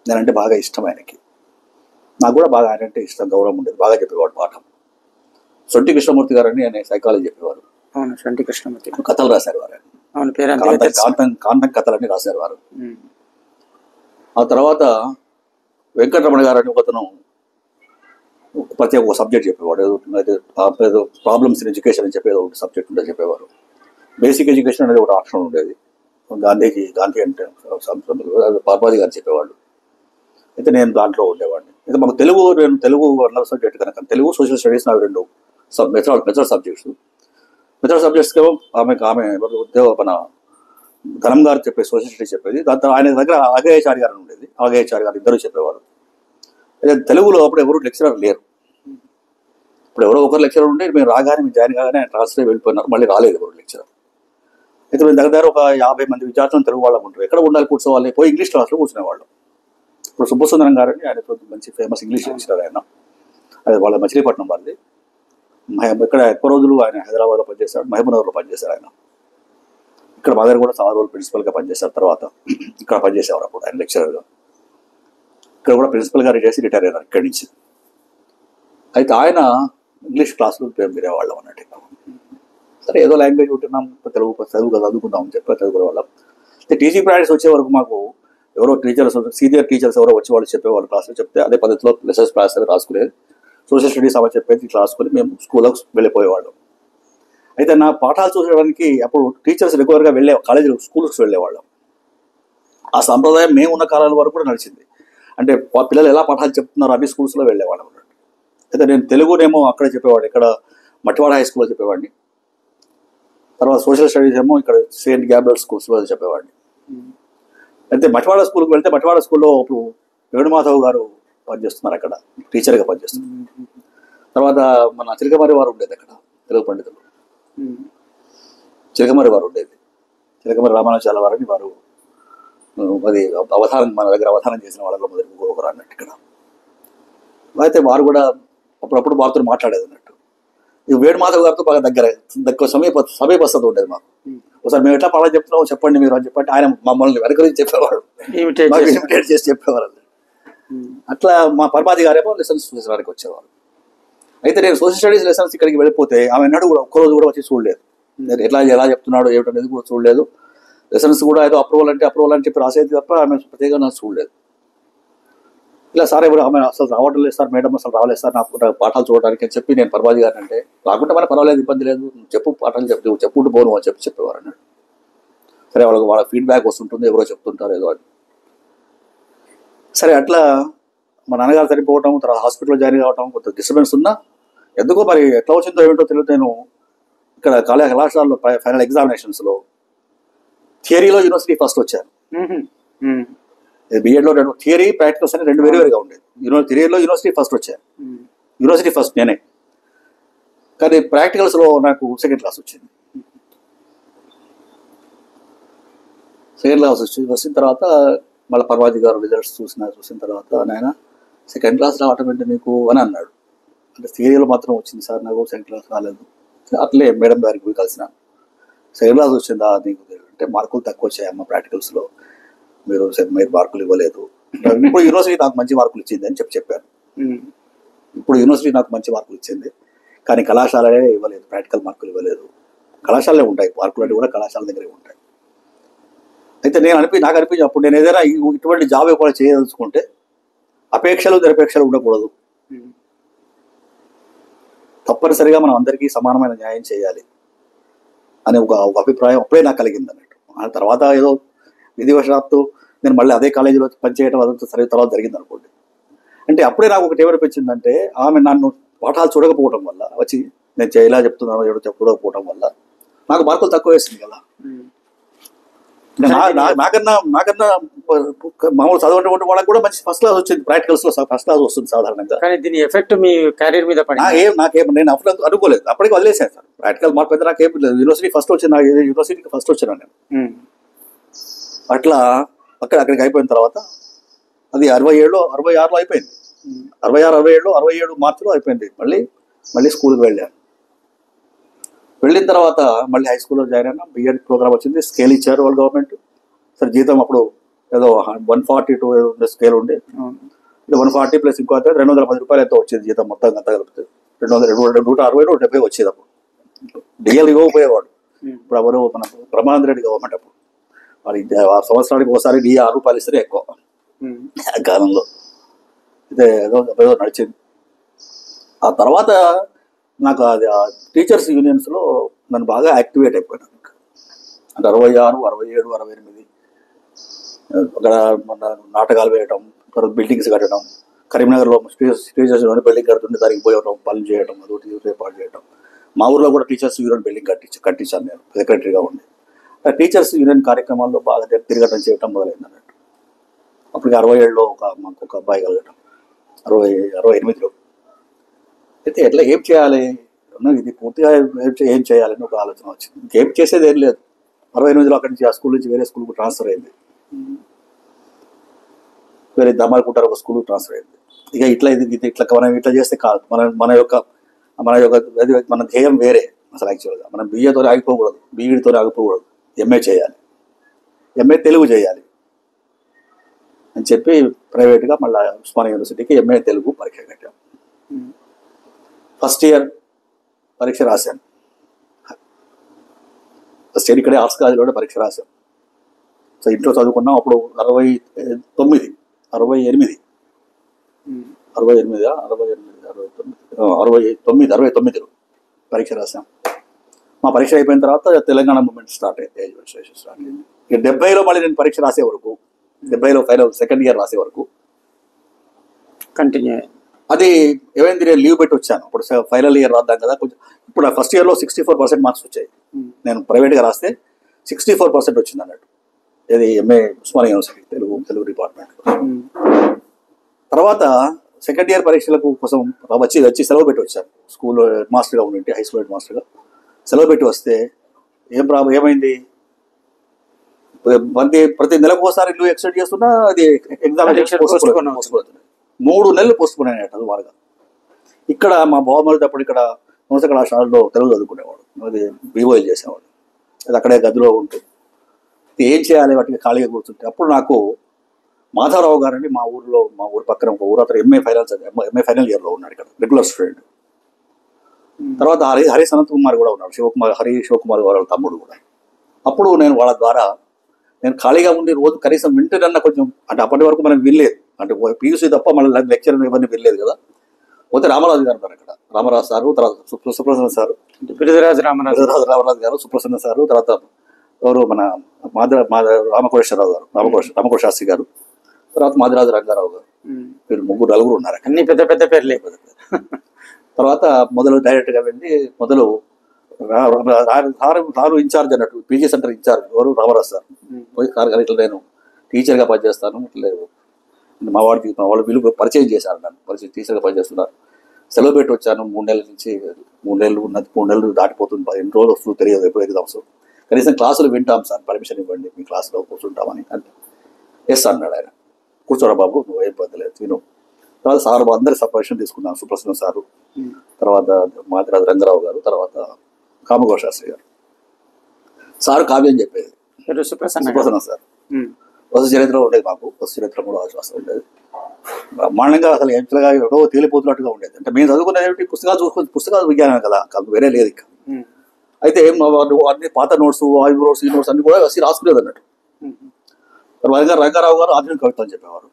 నేనంటే బాగా ఇష్టం ఆయనకి. నాకు కూడా బాగా ఆయన అంటే ఇష్టం, గౌరవం ఉండేది. బాగా చెప్పేవాడు పాఠం. సొంటి కృష్ణమూర్తి గారు అని ఆయన సైకాలజీ చెప్పేవారు. అవును, సొంటి కృష్ణమూర్తి కథలు రాశారు వారు. అవును, కాంతం కథలన్నీ రాశారు వారు. ఆ తర్వాత వెంకటరమణ గారు అని ఒకతను ప్రత్యేక ఒక సబ్జెక్ట్ చెప్పేవాడు. ఏదో ప్రాబ్లమ్స్ ఇన్ ఎడ్యుకేషన్ అని చెప్పేది ఒక సబ్జెక్ట్ ఉంటే చెప్పేవారు. బేసిక్ ఎడ్యుకేషన్ అనేది ఒక ఆప్షన్ ఉండేది. గాంధీ అంటే పరమాజీ గారు చెప్పేవాళ్ళు. అయితే నేను దాంట్లో ఉండేవాడిని. అయితే మాకు నేను తెలుగు సబ్జెక్ట్ కనుక తెలుగు సోషల్ స్టడీస్ నాకు 2 మెథడ్ సబ్జెక్ట్స్. మెథడ్ సబ్జెక్ట్స్కేమో ఆమె మన ధనం గారు చెప్పే సోషల్ స్టడీస్ చెప్పేది. దాంతో ఆయన దగ్గర ఆగయాచారి గారు ఉండేది. ఆగయాచారి గారు ఇద్దరు చెప్పేవారు. అయితే తెలుగులో అప్పుడు ఎవరు లెక్చరర్ లేరు. ఇప్పుడు ఎవరో ఒకరు లెక్చరర్ ఉంటే మేము రాగానే మేము జాయిన్ కాగానే ఆయన ట్రాన్స్ఫర్ వెళ్ళిపోయినారు. మళ్ళీ రాలేదు ఎవరు లెక్చరర్. అయితే మేము దగ్గర ఒక 50 మంది విద్యార్థులను తెలుగు వాళ్ళకు ఉంటారు. ఎక్కడ ఉండాలి కూర్చోవాలి, పోయి ఇంగ్లీష్ క్లాస్లో కూర్చునేవాళ్ళం. ఇప్పుడు సుబ్బసుందరం గారు అని ఆయన మంచి ఫేమస్ ఇంగ్లీష్ లెక్చరర్ ఆయన. అది వాళ్ళ మచిలీపట్నం వాళ్ళది. ఇక్కడ ఎక్కువ రోజులు ఆయన హైదరాబాద్లో పనిచేశాడు, మహబూబ్నగర్లో పనిచేశారు ఆయన. ఇక్కడ మా దగ్గర కూడా చాలా రోజులు ప్రిన్సిపల్గా పనిచేశారు. తర్వాత ఇక్కడ పనిచేసేవారు అప్పుడు ఆయన లెక్చరర్గా. ఇక్కడ కూడా ప్రిన్సిపల్గా చేసి రిటైర్ అయినారు ఇక్కడి నుంచి. అయితే ఆయన ఇంగ్లీష్ క్లాసులు వినేవాళ్ళం అన్నట్టు. సరే ఏదో లాంగ్వేజ్ ఉంటున్నాం, తెలుగు చదువుకుందాం అని చెప్పి చదువుకునే వాళ్ళం. అయితే టీచింగ్ ప్రాక్టీస్ వచ్చే వరకు మాకు ఎవరో టీచర్స్, సీనియర్ టీచర్స్ ఎవరో వచ్చి వాళ్ళు చెప్పేవాళ్ళు, క్లాసులు చెప్తే అదే పద్ధతిలో లెసన్స్ క్లాస్ రాసుకునేది. సోషల్ స్టడీస్ అవ చెప్పేది ఇట్లా రాసుకొని మేము స్కూల్లోకి వెళ్ళిపోయేవాళ్ళం. అయితే నా పాఠాలు చూసేయడానికి అప్పుడు టీచర్స్ రెగ్యులర్గా కాలేజీ స్కూల్స్ వెళ్ళేవాళ్ళం. ఆ సంప్రదాయం మేము ఉన్న కాలాల వరకు కూడా నడిచింది. అంటే పిల్లలు ఎలా పాఠాలు చెప్తున్నారో అన్ని స్కూల్స్లో వెళ్ళేవాళ్ళం అన్నట్టు. అయితే నేను తెలుగునేమో అక్కడే చెప్పేవాడిని, ఇక్కడ మట్టివాడ హై స్కూల్లో చెప్పేవాడిని. తర్వాత సోషల్ స్టడీస్ ఏమో ఇక్కడ సెయింట్ గ్యాబ్రియల్ స్కూల్స్లో చెప్పేవాడిని. అయితే మట్టివాడ స్కూల్కి వెళ్తే మట్టివాడ స్కూల్లో ఇప్పుడు వేణుమాధవ్ గారు పనిచేస్తున్నారు, అక్కడ టీచర్గా పనిచేస్తున్నారు. తర్వాత మన చిలకమర్రి వారు ఉండేది అక్కడ, తెలుగు పండితులు చిలకమర్రి వారు ఉండేది. చిలకమర్రి రామానుజాల వారని వారు అది మన దగ్గర అవధానం చేసిన వాళ్ళలో మొదటి ఒకరు అన్నట్టు ఇక్కడ. అయితే వారు కూడా అప్పుడప్పుడు వారితో మాట్లాడేది అన్నట్టు. ఈ వేణుమాధవ్ గారితో బాగా దగ్గర సమీపస్థత ఉండేది మాకు. ఒకసారి మేము ఎట్లా పాఠాలు చెప్తున్నామో చెప్పండి మీరు అని చెప్పంటే ఆయన మమ్మల్ని వెనక నుంచి చెప్పేవాడు, ఇమిటేట్ చేసి చెప్పేవారు. అట్లా మా పరమాజీ గారేమో లెసన్స్ చూసేవారికి వచ్చేవారు. అయితే నేను సోషల్ స్టడీస్ లెసన్స్ ఇక్కడికి వెళ్ళిపోతే ఆమె అన్నాడు కూడా ఒక్కరోజు కూడా వచ్చి చూడలేదు. ఎలా చెప్తున్నాడు ఏమిటనేది కూడా చూడలేదు. లెసన్స్ కూడా ఏదో అప్రూవల్ అని చెప్పి రాసేది తప్ప ఆమె ప్రత్యేకంగా నాకు చూడలేదు. ఇలా సార్ ఎవరు ఆమె అసలు రావడం లేదు సార్, మేడం అసలు రావలేదు సార్ నాకు పాఠాలు చూడడానికి అని చెప్పి నేను పరమాజీ గారిని అంటే రాకుంటే మన పర్వాలేదు, ఇబ్బంది లేదు, చెప్పు పాఠాలు చెప్పుకుంటూ పోను అని చెప్పేవారు అన్నాడు. సరే వాళ్ళ ఫీడ్బ్యాక్ వస్తుంటుంది, ఎవరో చెప్తుంటారు ఏదో అని. సరే అట్లా మా నాన్నగారు చనిపోవటం, తర్వాత హాస్పిటల్లో జాయిన్ కావటం, కొంత డిస్టర్బెన్స్ ఉన్నా ఎందుకో మరి ఎట్లా వచ్చిందో ఏమిటో తెలియదు. నేను ఇక్కడ కళాశాలలో ఫైనల్ ఎగ్జామినేషన్స్లో థియరీలో యూనివర్సిటీ ఫస్ట్ వచ్చాను. బిఎడ్లో థియరీ ప్రాక్టికల్స్ అని 2 వేరుగా ఉండేది. థియరీలో యూనివర్సిటీ ఫస్ట్ వచ్చాను, యూనివర్సిటీ ఫస్ట్ నేనే. కానీ ప్రాక్టికల్స్లో నాకు సెకండ్ క్లాస్ వచ్చింది. సెకండ్ క్లాస్ వచ్చిన తర్వాత మళ్ళీ పరమాజీ గారు రిజల్ట్స్ చూసిన తర్వాత నాయన సెకండ్ క్లాస్ రావటం ఏంటి నీకు అని అన్నాడు. అంటే థియరీలో మాత్రం వచ్చింది సార్, నాకు సెకండ్ క్లాస్ రాలేదు. అట్లే మేడం గారికి పోయి కలిసిన, సెకండ్ క్లాస్ వచ్చిందా నీకు అంటే మార్కులు తక్కువ వచ్చాయమ్మ ప్రాక్టికల్స్లో, మీరు మార్కులు ఇవ్వలేదు ఇప్పుడు యూనివర్సిటీ నాకు మంచి మార్కులు ఇచ్చింది అని చెప్పారు. ఇప్పుడు యూనివర్సిటీ నాకు మంచి మార్కులు ఇచ్చింది, కానీ కళాశాలే ఇవ్వలేదు, ప్రాక్టికల్ మార్కులు ఇవ్వలేదు. కళాశాలే ఉంటాయి మార్కులు అంటే కూడా కళాశాల దగ్గరే ఉంటాయి. అయితే నాకు అనిపించి అప్పుడు నేను ఏదైనా ఇటువంటి జాబ్ కూడా చేయదలుచుకుంటే అపేక్షలు నిరపేక్షలు ఉండకూడదు, తప్పనిసరిగా మనం అందరికీ సమానమైన న్యాయం చేయాలి అనే ఒక అభిప్రాయం అప్పుడే నాకు కలిగింది అన్నట్టు. ఆ తర్వాత ఏదో విధివశాత్తు నేను మళ్ళీ అదే కాలేజీలో పనిచేయడం అదంతా సరే తర్వాత జరిగింది అనుకోండి. అంటే అప్పుడే నాకు ఒకటి ఏమనిపించిందంటే, ఆమె నన్ను పాఠాలు చూడకపోవడం వల్ల, వచ్చి నేను ఇలా చెప్తున్నాను ఏదో చూడకపోవడం వల్ల నాకు మార్కులు తక్కువ వేసింది కదా. నాకన్నా మామూలు చదవటువంటి వాళ్ళకి కూడా మంచి ఫస్ట్ క్లాస్ వచ్చింది, ప్రాక్టికల్స్ లో ఫస్ట్ క్లాస్ వస్తుంది సాధారణంగా. కానీ దీని ఎఫెక్ట్ మీ కెరీర్ మీద నాకేం నేను అప్పుడు అనుకోలేదు, అప్పటికి వదిలేసాను సార్. ప్రాక్టికల్ మార్క్ అయితే నాకేం లేదు, యూనివర్సిటీ ఫస్ట్ వచ్చింది, యూనివర్సిటీకి ఫస్ట్ వచ్చాను నేను. అట్లా అక్కడికి అయిపోయిన తర్వాత అది 66లో అయిపోయింది, 67 మార్చిలో అయిపోయింది. మళ్ళీ స్కూల్కి వెళ్ళాను. వెళ్ళిన తర్వాత మళ్ళీ హై స్కూల్లో జాయిన్ అయినా, బిఎడ్ ప్రోగ్రామ్ వచ్చింది, స్కేల్ ఇచ్చారు వాళ్ళు గవర్నమెంట్. సరే జీతం అప్పుడు ఏదో 142 స్కేల్ ఉండే, 140 ప్లస్ ఇంకో 210 రూపాయలు ఎంతో వచ్చేది జీతం మొత్తం అంతా కలిపితే. 160 వచ్చేది అప్పుడు. డిఎల్ ఇవ్వకపోయేవాడు. ఇప్పుడు ఎవరు మన బ్రహ్మానంద రెడ్డి గవర్నమెంట్ అప్పుడు మరి సంవత్సరానికి ఒకసారి డిఏ 6 రూపాయలు ఇస్తేనే ఎక్కువ కాలంలో. అయితే ఏదో నడిచింది. ఆ తర్వాత నాకు అది టీచర్స్ యూనియన్స్లో నన్ను బాగా యాక్టివేట్ అయిపోయాను. అంటే 66, 67, 68 అక్కడ మన నాటకాలు వేయటం, తర్వాత బిల్డింగ్స్ కట్టడం, కరీంనగర్లో టీచర్స్ బిల్డింగ్ కడుతుంటే దానికి పోయడం, పనులు చేయడం, అదొకటి ఏర్పాటు చేయడం. మా ఊర్లో కూడా టీచర్స్ యూనియన్ బిల్డింగ్ కట్టించాను నేను సెక్రటరీగా ఉండి. టీచర్స్ యూనియన్ కార్యక్రమాల్లో బాగా తిరగటం చేయటం మొదలైంది అన్నట్టు. అప్పటికి 67లో మాకు ఒక అబ్బాయి కలగటం, 68లో. అయితే ఎట్లా ఏం చేయాలి, ఇది పూర్తిగా ఏం చేయాలని ఒక ఆలోచన వచ్చింది. ఇంకేం చేసేది ఏం లేదు. 68లో అక్కడి నుంచి ఆ స్కూల్ నుంచి వేరే స్కూల్కి ట్రాన్స్ఫర్ అయింది, వేరే దమ్మాలకుంటారు ఒక స్కూల్కి ట్రాన్స్ఫర్ అయింది. ఇక ఇట్లా మనం ఇట్లా చేస్తే కాదు, మన ధ్యేయం వేరే అసలు. యాక్చువల్గా మనం బిఏతో ఆగిపోకూడదు, బీఈడితో ఆగిపోకూడదు, ఎంఏ చేయాలి, ఎంఏ తెలుగు చేయాలి అని చెప్పి ప్రైవేట్గా మళ్ళీ ఉస్మానియా యూనివర్సిటీకి ఎంఏ తెలుగు పరీక్ష కట్టాం. ఫస్ట్ ఇయర్ పరీక్ష రాశాను. ఫస్ట్ ఇయర్ ఇక్కడే ఆర్ట్స్ కాలేజీలో పరీక్ష రాశాను. సో ఇంట్లో చదువుకున్నాం. అప్పుడు 69లో పరీక్ష రాశాం. మా పరీక్ష అయిపోయిన తర్వాత తెలంగాణ మూవ్మెంట్ స్టార్ట్ అయింది, అడ్మినిస్ట్రేషన్ స్టార్ట్ అయింది. ఇక 70లో మళ్ళీ నేను పరీక్ష రాసే వరకు, 70లో ఫైనల్ సెకండ్ ఇయర్ రాసే వరకు కంటిన్యూ. అది ఏమైంది, నేను లీవ్ పెట్టి వచ్చాను. ఇప్పుడు ఫైనల్ ఇయర్ రాద్దాం కదా కొంచెం. ఇప్పుడు ఫస్ట్ ఇయర్లో 64% మార్క్స్ వచ్చాయి. నేను ప్రైవేట్గా రాస్తే 64% వచ్చింది అన్నట్టు. ఇది MA Osmania university Telugu department. తర్వాత సెకండ్ ఇయర్ పరీక్షలకు కోసం వచ్చి సెలవు పెట్టి వచ్చాను. స్కూల్లో హెడ్ మాస్టర్గా ఉండి, హై స్కూల్ హెడ్ మాస్టర్గా సెలవు పెట్టి వస్తే ఏమైంది, ప్రతి నెలకు ఒకసారి లీవ్ ఎక్స్టెండ్ చేస్తున్నా అది ఎగ్జామినేషన్ 3 నెలలు పోస్ట్పోన్ అయినట్టు. అది బాగా ఇక్కడ మా బావమరిది అప్పుడు ఇక్కడ ఉన్నత కళాశాలలో తెలుగు చదువుకునేవాడు, అది బీఓఎల్ చేసేవాడు. అది అక్కడే గదిలో ఉంటూ ఏం చేయాలి వాటికి ఖాళీగా కూర్చుంటే, అప్పుడు నాకు మాధవరావు గారని మా ఊరు పక్కన ఒక ఊరు, అతను ఎంఏ ఫైనల్ ఇయర్లో ఉన్నాడు ఇక్కడ, రెగ్యులర్ స్టూడెంట్. తర్వాత హరి సనత్ కుమార్ కూడా ఉన్నాడు, శివకుమార్ గారు తమ్ముడు కూడా. అప్పుడు నేను వాళ్ళ ద్వారా నేను ఖాళీగా ఉండి రోజు కనీసం వింటేనన్నా కొంచెం, అంటే అప్పటి వరకు మనం వినలేదు, అంటే పీయూసీ తప్ప మళ్ళీ లెక్చర్ ఇవన్నీ వినలేదు కదా. పోతే రామరాజు గారు ఉన్నారు ఇక్కడ, రామరాజు సారు, తర్వాత సుప్రసన్న సారు, రామరాజు గారు, సుప్రసన్న సారు, తర్వాత ఎవరు మన రామకోటేశ్వరరావు గారు, రామకోట శాస్త్రి గారు, తర్వాత మాదిరాజు రంగారావు గారు. వీళ్ళు 3-4 ఉన్నారు, అన్ని పెద్ద పెద్ద పేర్లే. తర్వాత డైరెక్ట్గా వెళ్ళి సారు ఇన్ఛార్జ్ అన్నట్టు, పీజీ సెంటర్ ఇన్ఛార్జ్ ఎవరు, రామరాజు సార్. పోయి సార్ గారు ఇట్లా నేను టీచర్గా పనిచేస్తాను, ఇట్లా మా వాళ్ళు వీళ్ళు పరిచయం చేశారు, నన్ను టీచర్గా పనిచేస్తున్నారు. సెలవు పెట్టి వచ్చాను 3 నెలల నుంచి. 3 నెలలు దాటిపోతుంది, 10 రోజులు వస్తుంది తెలియదు ఎప్పుడు ఎగ్జామ్స్. కనీసం క్లాసులు వింటాం సార్, పర్మిషన్ ఇవ్వండి మీ క్లాసులో కూర్చుంటామని అంటే ఎస్ అన్నాడు ఆయన. కూర్చోరా బాబు, నువ్వు ఏం పర్లేదు విను. తర్వాత సార్ అందరి పర్మిషన్ తీసుకున్నాను, సుప్రసన్న సారు, తర్వాత మాదిరాజు రంగారావు గారు, తర్వాత కామగోశాస్త్రి గారు. సారు కావ్యం చెప్పేది, సుప్రసన్న సార్. వస్తు చరిత్ర ఉండేది మాకు, వస్తు చరిత్ర కూడా రాస్తూ ఉండేది. బ్రహ్మాండంగా అసలు ఎంతగా ఎడో తేలిపోతున్నట్టుగా ఉండేది. అంటే మేము చదువుకునేది పుస్తకాలు చూసుకుని పుస్తకాలు విజ్ఞానం కదా, వేరే లేదు ఇంకా. అయితే అన్ని పాత నోట్స్, ఆ నోట్స్, ఈ నోట్స్ అన్ని కూడా రాసుకునేది అన్నట్టు. రంగారావు గారు ఆధునిక కవిత అని చెప్పేవారు.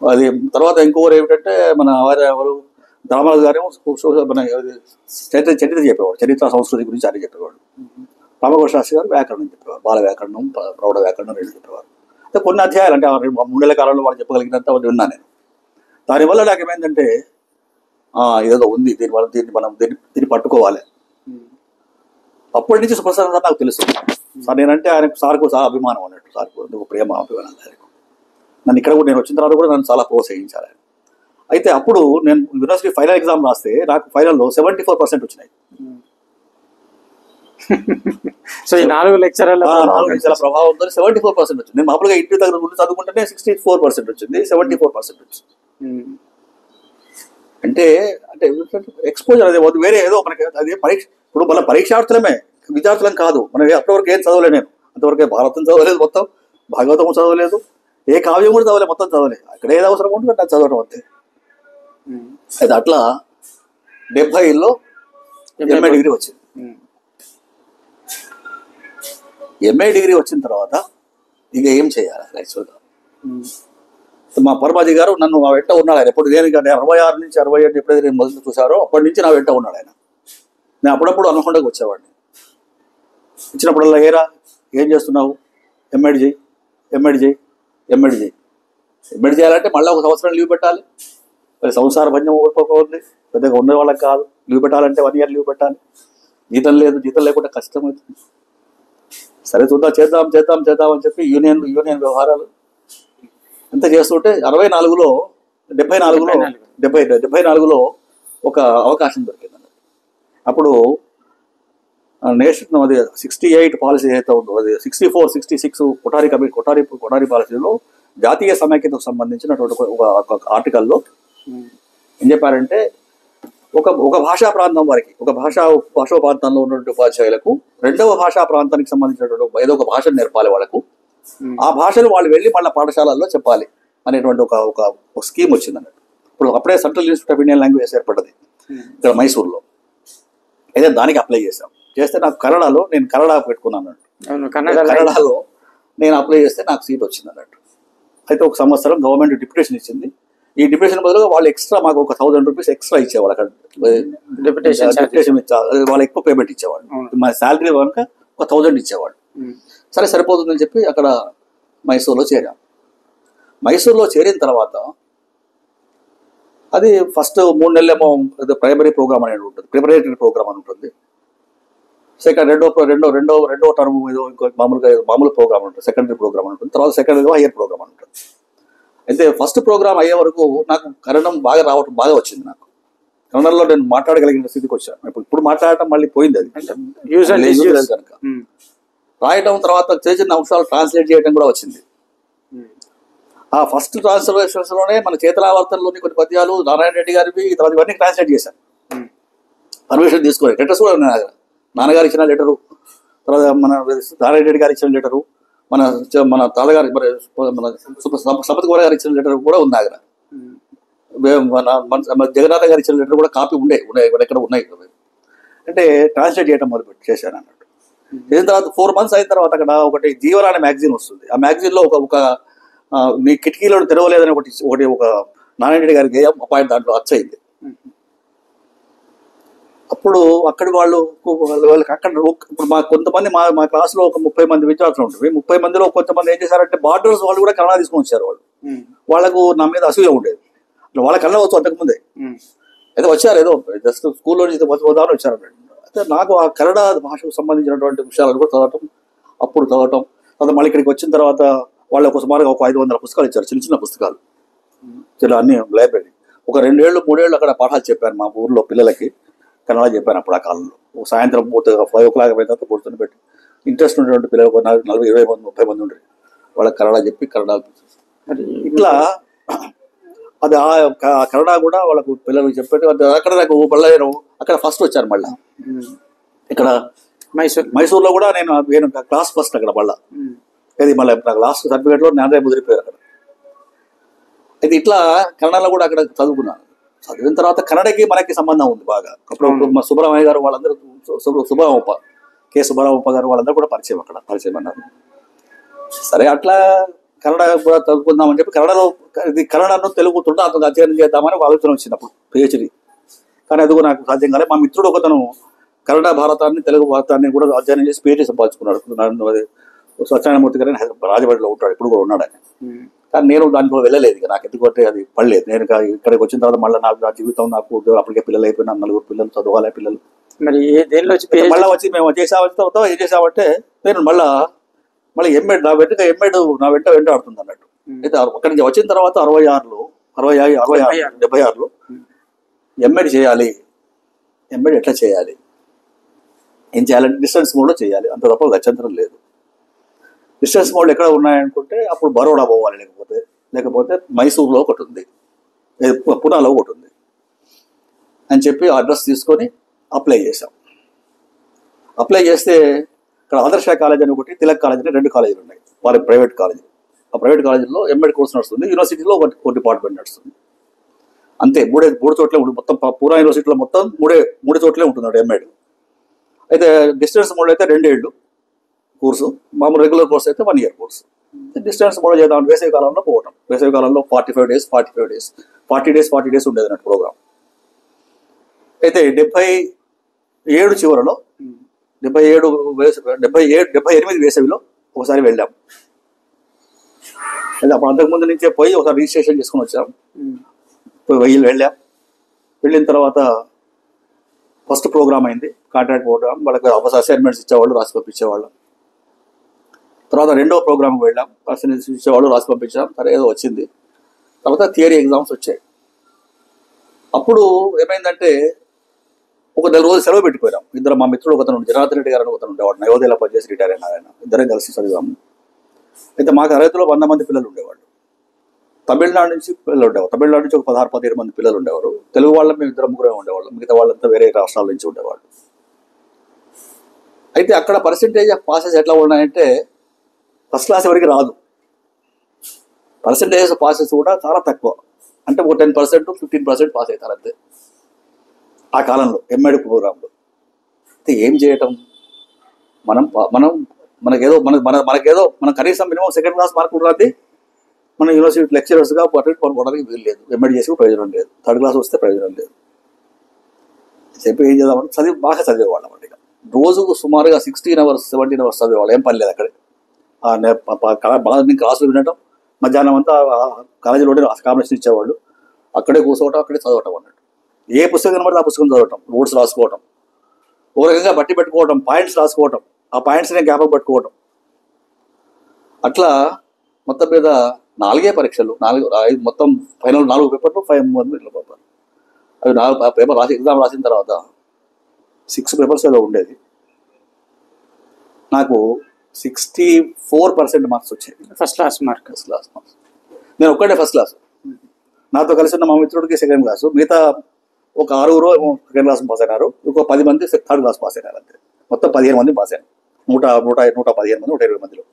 అది తర్వాత ఇంకొకరు ఏమిటంటే మన ఎవరు రామరాజు గారేమో మన చరిత్ర చెప్పేవాడు, చరిత్ర సంస్కృతి గురించి అని చెప్పేవాడు. రామగోపాల శాస్త్రి గారు వ్యాకరణం చెప్పేవారు, బాల వ్యాకరణం, ప్రౌఢ వ్యాకరణం రెండు చెప్పేవారు. అంటే కొన్ని అధ్యాయాలు అంటే 3 నెలల కాలంలో వాళ్ళు చెప్పగలిగినంత విన్నాను నేను. దానివల్ల నాకు ఏమైందంటే ఇదేదో ఉంది, దీన్ని మనం దీన్ని పట్టుకోవాలి. అప్పటి నుంచి సుప్రసాద్ సార్ నాకు తెలుసు. సార్ నేనంటే ఆయనకు సార్కు చాలా అభిమానం అన్నట్టు, సార్కు ఒక ప్రేమ అభిమానం. ఆయనకు నన్ను ఇక్కడ కూడా నేను వచ్చిన తర్వాత కూడా నన్ను చాలా ప్రోత్సహించారు ఆయన. అయితే అప్పుడు నేను యూనివర్సిటీ ఫైనల్ ఎగ్జామ్ రాస్తే నాకు ఫైనల్లో 74% వచ్చినాయి. సో ఈ 4 లెక్చరర్ల ప్రభావంతో 74% వచ్చింది. నేను మామూలుగా ఇంటి దగ్గర ముందు చదువుకుంటేనే 64% వచ్చింది, 74% వచ్చింది. అంటే అంటే ఎక్స్పోజర్ అదే వేరే ఏదో మనకి అది పరీక్ష. ఇప్పుడు మన పరీక్షార్థులమే, విద్యార్థులం కాదు. మనం అప్పటివరకు ఏం చదవలేదు. నేను అంతవరకే భారతం చదవలేదు, మొత్తం భాగవతం చదవలేదు, ఏ కావ్యం కూడా చదవలేదు, మొత్తం చదవలేదు. అక్కడ ఏది అవసరం ఉంటుంది నాకు చదవడం అంతే. అయితే అట్లా 70లో ఎంఏ డిగ్రీ వచ్చింది. ఎంఏ డిగ్రీ వచ్చిన తర్వాత ఇక ఏం చేయాలి యాక్చువల్గా. మా పరమాజీ గారు నన్ను నా వెంట ఉన్నాడు ఆయన. ఎప్పుడు నేను 66 నుంచి 67 ఎప్పుడైతే నేను మొదలు చూసారో అప్పటి నుంచి నా వెంట ఉన్నాడు ఆయన. నేను అప్పుడప్పుడు అనుకుండగా వచ్చేవాడిని. ఇచ్చినప్పుడల్లా ఏరా ఏం చేస్తున్నావు, ఎంఎడ్ చేయి, ఎంఎడ్ చేయి, ఎంఎడ్ చేయి. ఎంఎడ్ చేయాలంటే మళ్ళీ 1 సంవత్సరం లీవ్ పెట్టాలి. మరి సంసార భంజం ఓడిపోతుంది, పెద్దగా ఉండే వాళ్ళకి కాదు. లీవ్ పెట్టాలంటే 1 ఇయర్ లీవ్ పెట్టాలి. జీతం లేదు, జీతం లేకుండా కష్టమవుతుంది. సరే చూద్దాం, చేద్దాం చేద్దాం చేద్దాం అని చెప్పి యూనియన్ వ్యవహారాలు అంతా చేస్తుంటే 74లో ఒక అవకాశం దొరికింది. అప్పుడు నేషనల్ అది 68 పాలసీ ఏదైతే ఉందో అది 64, 66 కొఠారి పాలసీలో జాతీయ సమైక్యతకు సంబంధించినటువంటి ఒక ఆర్టికల్లో ఏం చెప్పారంటే ఒక భాషా ప్రాంతం వారికి, ఒక భాషా ప్రాంతంలో ఉన్నటువంటి ఉపాధ్యాయులకు 2వ భాషా ప్రాంతానికి సంబంధించినటువంటి ఏదో ఒక భాషను నేర్పాలి వాళ్ళకు. ఆ భాషను వాళ్ళు వెళ్ళి మళ్ళీ పాఠశాలల్లో చెప్పాలి అనేటువంటి ఒక స్కీమ్ వచ్చింది అన్నట్టు. ఇప్పుడు అప్పుడే central institute of Indian language ఏర్పడ్డది ఇక్కడ మైసూర్లో. అయితే దానికి అప్లై చేస్తే నాకు కన్నడలో నేను కన్నడ పెట్టుకున్నాను అన్నట్టు. కన్నడలో నేను అప్లై చేస్తే నాకు సీట్ వచ్చింది అన్నట్టు. అయితే 1 సంవత్సరం గవర్నమెంట్ డిప్యుటేషన్ ఇచ్చింది. ఈ డిప్యుటేషన్ బదులుగా వాళ్ళు ఎక్స్ట్రా మాకు ఒక 1000 రూపీస్ ఎక్స్ట్రా ఇచ్చేవాళ్ళు. అక్కడ డిప్యుటేషన్ వాళ్ళు ఎక్కువ పేమెంట్ ఇచ్చేవాళ్ళు. మా శాలరీ కనుక ఒక 1000 ఇచ్చేవాళ్ళు. సరే సరిపోతుందని చెప్పి అక్కడ మైసూర్లో చేరాం. మైసూర్లో చేరిన తర్వాత అది ఫస్ట్ 3 నెలలేమో ప్రైమరీ ప్రోగ్రామ్ అనేది ఉంటుంది, ప్రిపరేటరీ ప్రోగ్రామ్ అని ఉంటుంది. సెకండ్ రెండో టర్మ్ ఇంకో మామూలు ప్రోగ్రామ్ ఉంటుంది, సెకండరీ ప్రోగ్రామ్ ఉంటుంది. తర్వాత సెకండరీ హైయర్ ప్రోగ్రామ్ అని ఉంటుంది. అయితే ఫస్ట్ ప్రోగ్రామ్ అయ్యే వరకు నాకు కన్నడం బాగా వచ్చింది. నాకు కన్నడంలో నేను మాట్లాడగలిగిన స్థితికి వచ్చాను. ఇప్పుడు మాట్లాడటం మళ్ళీ పోయింది. అది కనుక రాయటం తర్వాత చిన్న చిన్న అంశాలు ట్రాన్స్లేట్ చేయడం కూడా వచ్చింది. ఆ ఫస్ట్ ట్రాన్స్లేషన్స్ లోనే మన చేతనావర్తనలోని కొన్ని పద్యాలు నారాయణ రెడ్డి గారివి తర్వాత ఇవన్నీ ట్రాన్స్లేట్ చేశాను. పర్మిషన్ తీసుకోలేదు. లెటర్స్ కూడా ఉన్నాయి. నాన్నగారు ఇచ్చిన లెటరు, తర్వాత మన నారాయణ రెడ్డి గారు ఇచ్చిన లెటరు, మన తాతగారి మన సపత్ గౌడ గారు ఇచ్చిన లెటర్ కూడా ఉంది. దగ్గర మన జగన్నాథ గారు ఇచ్చిన లెటర్ కూడా కాపీ ఎక్కడ ఉన్నాయి. అంటే ట్రాన్స్లేట్ చేయడం చేశాను అన్నట్టు. చేసిన తర్వాత 4 months అయిన తర్వాత అక్కడ ఒకటి జీవన అనే మ్యాగజైన్ వస్తుంది. ఆ మ్యాగజైన్లో ఒక మీ కిటికీలో తెరవలేదని ఒక నారాయణ రెడ్డి గారికి అపాయింట్ దాంట్లో వచ్చయింది. అప్పుడు అక్కడి వాళ్ళకి అక్కడ ఇప్పుడు కొంతమంది మా క్లాస్లో ఒక 30 మంది విద్యార్థులు ఉంటుంది. 30 మందిలో కొంతమంది ఏం చేశారంటే బార్డర్స్ వాళ్ళు కూడా కన్నడ తీసుకొని వచ్చారు. వాళ్ళకు నా మీద అసూయ ఉండేది. వాళ్ళ కన్నడ వచ్చు అంతకుముందే. అయితే వచ్చారు, ఏదో జస్ట్ స్కూల్లో నుంచి వద్దామని వచ్చారు. అయితే నాకు ఆ కన్నడ భాషకు సంబంధించినటువంటి విషయాలను కూడా చదవటం తర్వాత మళ్ళీ ఇక్కడికి వచ్చిన తర్వాత వాళ్ళు ఒక సుమారుగా ఒక 500 పుస్తకాలు ఇచ్చారు, చిన్న చిన్న పుస్తకాలు, చిన్న అన్ని లైబ్రరీ. ఒక 2 ఏళ్ళు 3 ఏళ్ళు అక్కడ పాఠాలు చెప్పాను మా ఊర్లో పిల్లలకి. కన్నడ చెప్పాను అప్పుడు ఆ కాలంలో. సాయంత్రం 5 o'clock అయిన తర్వాత కూర్చొని పెట్టి ఇంట్రెస్ట్ ఉన్నటువంటి పిల్లలు 40, 20 మంది 30 మంది ఉండేది. వాళ్ళకి కన్నడ చెప్పి కన్నడ ఇట్లా అది ఆ కన్నడ కూడా వాళ్ళకు పిల్లలకు చెప్పేది. అక్కడ నాకు మళ్ళీ అక్కడ ఫస్ట్ వచ్చాను. మళ్ళీ ఇక్కడ మైసూర్లో కూడా నేను క్లాస్ ఫస్ట్ అక్కడ మళ్ళీ అది మళ్ళీ నాకు లాస్ట్ సర్టిఫికేట్లో నాన్నయ్య ముదిరిపోయారు అక్కడ. అయితే ఇట్లా కన్నడలో కూడా అక్కడ చదువుకున్నాను. చదివిన తర్వాత కన్నడకి మనకి సంబంధం ఉంది బాగా. అప్పుడు మా సుబ్బరామయ్య గారు వాళ్ళందరూ, సుబ్బరామప్ప, కె సుబ్బరామప్ప గారు వాళ్ళందరూ కూడా పరిచయం అన్నారు. సరే అట్లా కన్నడ కూడా చదువుకుందామని చెప్పి కన్నడను తెలుగు తుండాత్మక అధ్యయనం చేద్దామని ఆలోచన వచ్చినప్పుడు పిహెచ్డి. కానీ అది కూడా నాకు సాధ్యం కాలేదు. మా మిత్రుడు ఒకతను కన్నడ భారతాన్ని తెలుగు భారతాన్ని కూడా అధ్యయనం చేసి పిహెచ్డి సంపాదించుకున్నాడు. సత్యనారాయణమూర్తి గారిని రాజమండ్రిలో ఉంటాడు, ఇప్పుడు కూడా ఉన్నాడు ఆయన. కానీ నేను దాంట్లో వెళ్ళలేదు. ఇక నాకు ఎందుకంటే అది పడలేదు. నేను ఇక్కడికి వచ్చిన తర్వాత మళ్ళీ నా జీవితం, నాకు అప్పటికే పిల్లలు అయిపోయినా, 4 పిల్లలు, చదవాలి పిల్లలు. మరి మళ్ళీ వచ్చి మేము తర్వాత ఏం చేసామంటే నేను మళ్ళీ ఎంఎడ్ నా వెంట వెంటాడుతుంది అన్నట్టు. అయితే అక్కడి నుంచి వచ్చిన తర్వాత 76లో ఎంఎడ్ చేయాలి. ఎంఎడ్ ఎట్లా చేయాలి, ఏం చేయాలంటే డిస్టెన్స్ మోడ్లో చేయాలి, అంత తప్ప గత్యంతరం లేదు. డిస్టెన్స్ మోడ్లు ఎక్కడ ఉన్నాయనుకుంటే అప్పుడు బరోడా పోవాలి, లేకపోతే మైసూర్లో ఒకటి ఉంది, పునాలో ఒకటి ఉంది అని చెప్పి అడ్రస్ తీసుకొని అప్లై చేశాం. అప్లై చేస్తే ఇక్కడ ఆదర్శ కాలేజ్ అని ఒకటి, తిలక్ కాలేజ్ అని 2 కాలేజీలు ఉన్నాయి, వారి ప్రైవేట్ కాలేజీ. ఆ ప్రైవేట్ కాలేజీలో ఎంఎడ్ కోర్స్ నడుస్తుంది, యూనివర్సిటీలో ఒక డిపార్ట్మెంట్ నడుస్తుంది. అంతే, మూడు చోట్లే ఉంటుంది. మొత్తం పూనా యూనివర్సిటీలో మొత్తం మూడు చోట్లే ఉంటుంది ఎంఎడ్. అయితే డిస్టెన్స్ మోడ్ అయితే 2 ఏళ్ళు కోర్సు, మామూలు రెగ్యులర్ కోర్స్ అయితే 1 ఇయర్ కోర్సు. డిస్టెన్స్ మోడ్ చేద్దాం వేసవి కాలంలో పోవటం. వేసవి కాలంలో 45 డేస్ 40 డేస్ ఉండేది అన్నట్టు ప్రోగ్రామ్. అయితే 77 చివరలో 78 వేసవిలో ఒకసారి వెళ్ళాం. అయితే అప్పుడు అంతకుముందు నుంచే పోయి ఒకసారి రిజిస్ట్రేషన్ చేసుకుని వచ్చాం. వెళ్ళాం. వెళ్ళిన తర్వాత ఫస్ట్ ప్రోగ్రామ్ అయింది, కాంట్రాక్ట్ ప్రోగ్రామ్. వాళ్ళకి అసైన్మెంట్స్ ఇచ్చేవాళ్ళు, రాసి పంపించేవాళ్ళు. తర్వాత 2వ ప్రోగ్రామ్కి వెళ్ళాం, అసైన్మెంట్స్ ఇచ్చేవాళ్ళు, రాసి పంపించాం. సరే ఏదో వచ్చింది. తర్వాత థియరీ ఎగ్జామ్స్ వచ్చాయి. అప్పుడు ఏమైందంటే ఒక 4 రోజులు సెలవు పెట్టిపోయాం. ఇద్దరు మా మిత్రుడు ఒకతను, జనార్దన్ రెడ్డి గారు ఒకతను ఉండేవాడు, నయోదయలో పనిచేసి రిటైర్ అయిన ఆయన. ఇద్దరం కలిసి చదివాము. అయితే మా తరగతిలో 100 మంది పిల్లలు ఉండేవాళ్ళు. తమిళనాడు నుంచి పిల్లలు ఉండేవారు. తమిళనాడు నుంచి ఒక 16-17 మంది పిల్లలు ఉండేవారు. తెలుగు వాళ్ళ మేము 2-3 ఉండేవాళ్ళం, మిగతా వాళ్ళంతా వేరే రాష్ట్రాల నుంచి ఉండేవాళ్ళు. అయితే అక్కడ పర్సెంటేజ్ ఆఫ్ పాసెస్ ఎట్లా ఉన్నాయంటే ఫస్ట్ క్లాస్ ఎవరికి రాదు. పర్సెంటేజ్ ఆఫ్ పాసెస్ కూడా చాలా తక్కువ, అంటే ఒక 10% 15% పాస్ అవుతారు అంతే ఆ కాలంలో ఎంఎడ్ ప్రోగ్రాంలో. అయితే ఏం చేయటం, మనకేదో మనం కనీసం మినిమం 2nd క్లాస్ మార్కులు రాది. మన యూనివర్సిటీ లెక్చరర్స్గా పట్టుకోవడానికి వీలు లేదు, ఎంఎడ్ చేసి ప్రయోజనం లేదు, 3rd క్లాస్ వస్తే ప్రయోజనం లేదు. చెప్పి ఏం చేద్దామంటే బాగా చదివేవాళ్ళం అండి. రోజుకు సుమారుగా 16 hours 17 hours చదివేవాళ్ళు, ఏం పని లేదు అక్కడే. క్లాసులు వినటం, మధ్యాహ్నం అంతా కాలేజీలోనే కాంబినేషన్ ఇచ్చేవాళ్ళు, అక్కడే కూర్చోవటం, అక్కడే చదవటం అన్నట్టు. ఏ పుస్తకం కనబడితే ఆ పుస్తకం చదవటం, నోట్స్ రాసుకోవటం, ఓ రకంగా బట్టి పెట్టుకోవటం, పాయింట్స్ రాసుకోవటం, ఆ పాయింట్స్నే జ్ఞాపకం పెట్టుకోవటం. అట్లా మొత్తం మీద 4 పరీక్షలు, 5 మొత్తం ఫైనల్ 4 పేపర్లు, 5 మంది పేపర్. అవి 4 పేపర్ రాసి ఎగ్జామ్ రాసిన తర్వాత 6 పేపర్స్ ఏదో ఉండేది. నాకు 64% మార్క్స్ వచ్చాయి. First class marks. నేను ఒక్కడే ఫస్ట్ క్లాస్. నాతో కలిసి ఉన్న మా మిత్రుడికి 2nd క్లాసు, మిగతా ఒక 6 2nd క్లాస్ పాస్ అయినారు, ఇంకో 10 మంది 3rd క్లాస్ పాస్ అయినారు అంతే. మొత్తం 15 మంది పాస్ అయినారు, 115 మంది 120 మందిలో.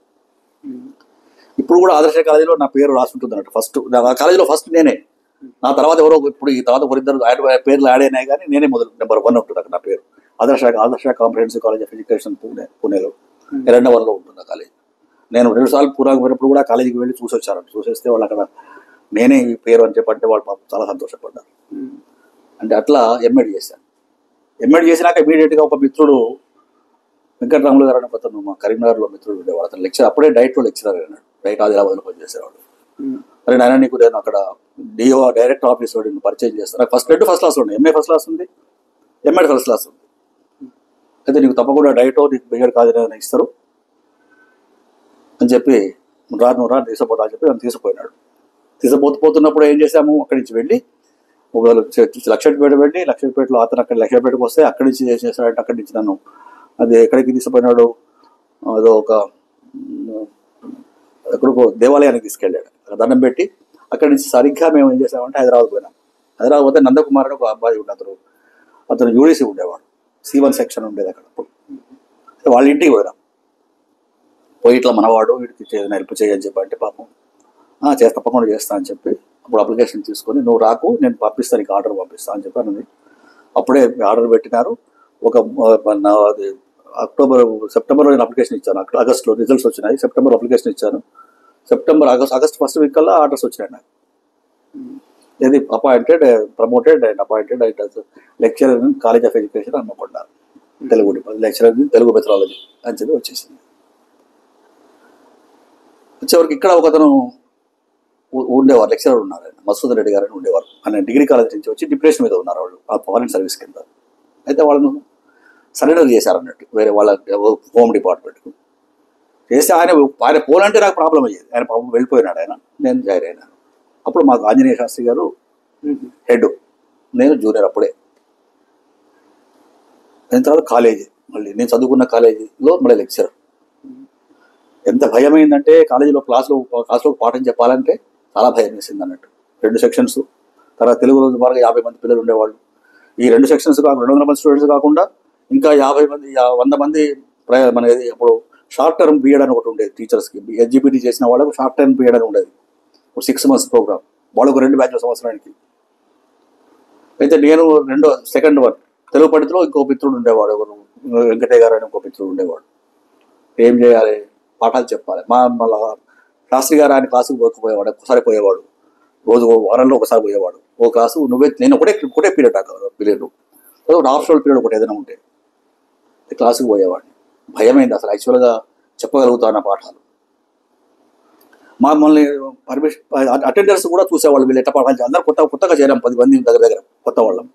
ఇప్పుడు కూడా ఆదర్శ కాలేజీలో నా పేరు రాసుంటుంది అన్నట్టు. ఫస్ట్ ఆ కాలేజీలో ఫస్ట్ నేనే. నా తర్వాత ఎవరో ఇప్పుడు ఈ తర్వాత ఒకరిద్దరు పేర్లు యాడ్ అయినాయి, కానీ నేనే మొదలు నెంబర్ 1 ఉంటుంది నా పేరు. ఆదర్శ కాంప్రహెన్సివ్ కాలేజ్ ఆఫ్ ఎడ్యుకేషన్ పుణేలో 2వ ఉంటుంది ఆ కాలేజ్. నేను 2 సార్లు పూనాకు పోయినప్పుడు కూడా కాలేజీకి వెళ్ళి చూసొచ్చాను. చూసేస్తే వాళ్ళు అక్కడ నేనే ఈ పేరు అని చెప్పంటే వాళ్ళు చాలా సంతోషపడ్డారు. అంటే అట్లా ఎంఎడ్ చేశాను. ఎంఎడ్ చేసినాక ఇమీడియట్గా ఒక మిత్రుడు వెంకటరాములు గారు అనే అతను మా కరీంనగర్లో మిత్రుడు ఉండేవాడు. అతను అప్పుడే డైట్లో లెక్చరర్ అయినాడు, డైట్ ఆదిలాబాద్లో పనిచేసేవాడు. మరి నాయన నీకు నేను అక్కడ డైరెక్టర్ ఆఫీస్ వాడిని పరిచయం చేస్తాను. నాకు ఫస్ట్ క్లాస్ ఉంది, ఎంఏ ఫస్ట్ క్లాస్ ఉంది, ఎంఎడ్ ఫస్ట్ క్లాస్ ఉంది. అయితే నీకు తప్పకుండా డైటో నీకు బిఎడ్ కాలేజీ ఇస్తారు అని చెప్పి నువ్వు రా తీసుకుపోతా అని చెప్పి నన్ను తీసుకుపోయినాడు. తీసుకుపోతున్నప్పుడు ఏం చేశాము, అక్కడి నుంచి వెళ్ళి లక్షపేట వెళ్ళి, లక్షపేటలో అతను అక్కడ లక్షపేటకు వస్తే అక్కడి నుంచి ఏం చేశాడంటే అక్కడి నుంచి నన్ను అది ఎక్కడికి తీసుకుపోయినాడు, అదో ఒక ఎక్కడికో దేవాలయానికి తీసుకెళ్ళాడు. అక్కడ దండం పెట్టి అక్కడి నుంచి సరిగ్గా మేము ఏం చేసామంటే హైదరాబాద్ పోయినాం. హైదరాబాద్ పోతే నందకుమార్ అని ఒక అబ్బాయి ఉండే, అతను యూడీసీ ఉండేవాడు, C1 సెక్షన్ ఉండేది అక్కడ. వాళ్ళ ఇంటికి పోయినాం. పోయి ఇట్లా మనవాడు వీడికి హెల్ప్ చేయని చెప్పి అంటే పాపం చేస్తా, తప్పకుండా చేస్తా అని చెప్పి అప్పుడు అప్లికేషన్ తీసుకొని నువ్వు రాకు, నేను పంపిస్తాను, నీకు ఆర్డర్ పంపిస్తాను అని చెప్పి అన్నది. అప్పుడే ఆర్డర్ పెట్టినారు. ఒక అది సెప్టెంబర్లో నేను అప్లికేషన్ ఇచ్చాను. ఆగస్ట్లో రిజల్ట్స్ వచ్చినాయి. సెప్టెంబర్ అప్లికేషన్ ఇచ్చాను. ఆగస్ట్ ఫస్ట్ వీక్ కల్లా ఆర్డర్స్ వచ్చినాయి నాకు. ఇది appointed, promoted and appointed and lecturer in college of education Hanamkonda, Telugu lecturer in Telugu methodology అని చెప్పి వచ్చేసింది. వచ్చేవరకు ఇక్కడ ఒకతను ఉండేవారు, లెక్చరర్ ఉన్నారు, ఆయన మసూదన్ రెడ్డి గారు అని ఉండేవారు. ఆయన డిగ్రీ కాలేజ్ నుంచి వచ్చి డిప్రెషన్ మీద ఉన్నారు వాళ్ళు, ఆ ఫారెన్ సర్వీస్ కింద. అయితే వాళ్ళను సరెండర్ చేశారన్నట్టు వేరే వాళ్ళ హోమ్ డిపార్ట్మెంట్కు చేస్తే ఆయన పోలంటే నాకు ప్రాబ్లం అయ్యేది. ఆయన పాపం వెళ్ళిపోయినాడు, ఆయన నేను జాయిన్ అయినాను. అప్పుడు మాకు ఆంజనేయ శాస్త్రి గారు హెడ్, నేను జూనియర్. అప్పుడే దాని తర్వాత కాలేజీ, మళ్ళీ నేను చదువుకున్న కాలేజీలో మళ్ళీ లెక్చరర్. ఎంత భయం అయిందంటే కాలేజీలో క్లాస్లో పాఠం చెప్పాలంటే చాలా భయం వేసింది అన్నట్టు. 2 సెక్షన్స్, తర్వాత తెలుగు రోజు బాగా 50 మంది పిల్లలు ఉండేవాళ్ళు. ఈ 2 సెక్షన్స్ 200 మంది స్టూడెంట్స్ కాకుండా ఇంకా 50 మంది 100 మంది మనది. అప్పుడు షార్ట్ టర్మ్ బీఎడ్ అని ఒకటి ఉండేది టీచర్స్కి. ఎస్జిబిటీ చేసిన వాళ్ళకు షార్ట్ టర్మ్ బీఎడ్ అని ఉండేది, 6 months ప్రోగ్రామ్. వాళ్ళకు 2 బ్యాచ్ల సంవత్సరానికి. అయితే నేను సెకండ్ వన్ తెలుగు పండితులో ఇంకో మిత్రుడు ఉండేవాడు, ఎవరు వెంకటయ్య గారు అని ఇంకో మిత్రుడు ఉండేవాడు. ఏం చేయాలి, పాఠాలు చెప్పాలి. మళ్ళా శాస్త్రి గారు ఆయన క్లాసుకు పోకపోయేవాడు, ఒకసారి పోయేవాడు, రోజు వారంలో ఒకసారి పోయేవాడు. ఓ క్లాసు నేను ఒకటే పీరియడ్ పీరియడ్ ఆప్షనల్ పీరియడ్ ఒకటి ఏదైనా ఉంటే క్లాసుకు పోయేవాడిని. భయమైంది అసలు, యాక్చువల్గా చెప్పగలుగుతాను ఆ పాఠాలు. మమ్మల్ని అటెండర్స్ కూడా చూసేవాళ్ళు, వీళ్ళు ఎట్లా పాఠాలు అందరూ కొత్తగా చేరాం, 10 మంది దగ్గర కొత్త వాళ్ళం.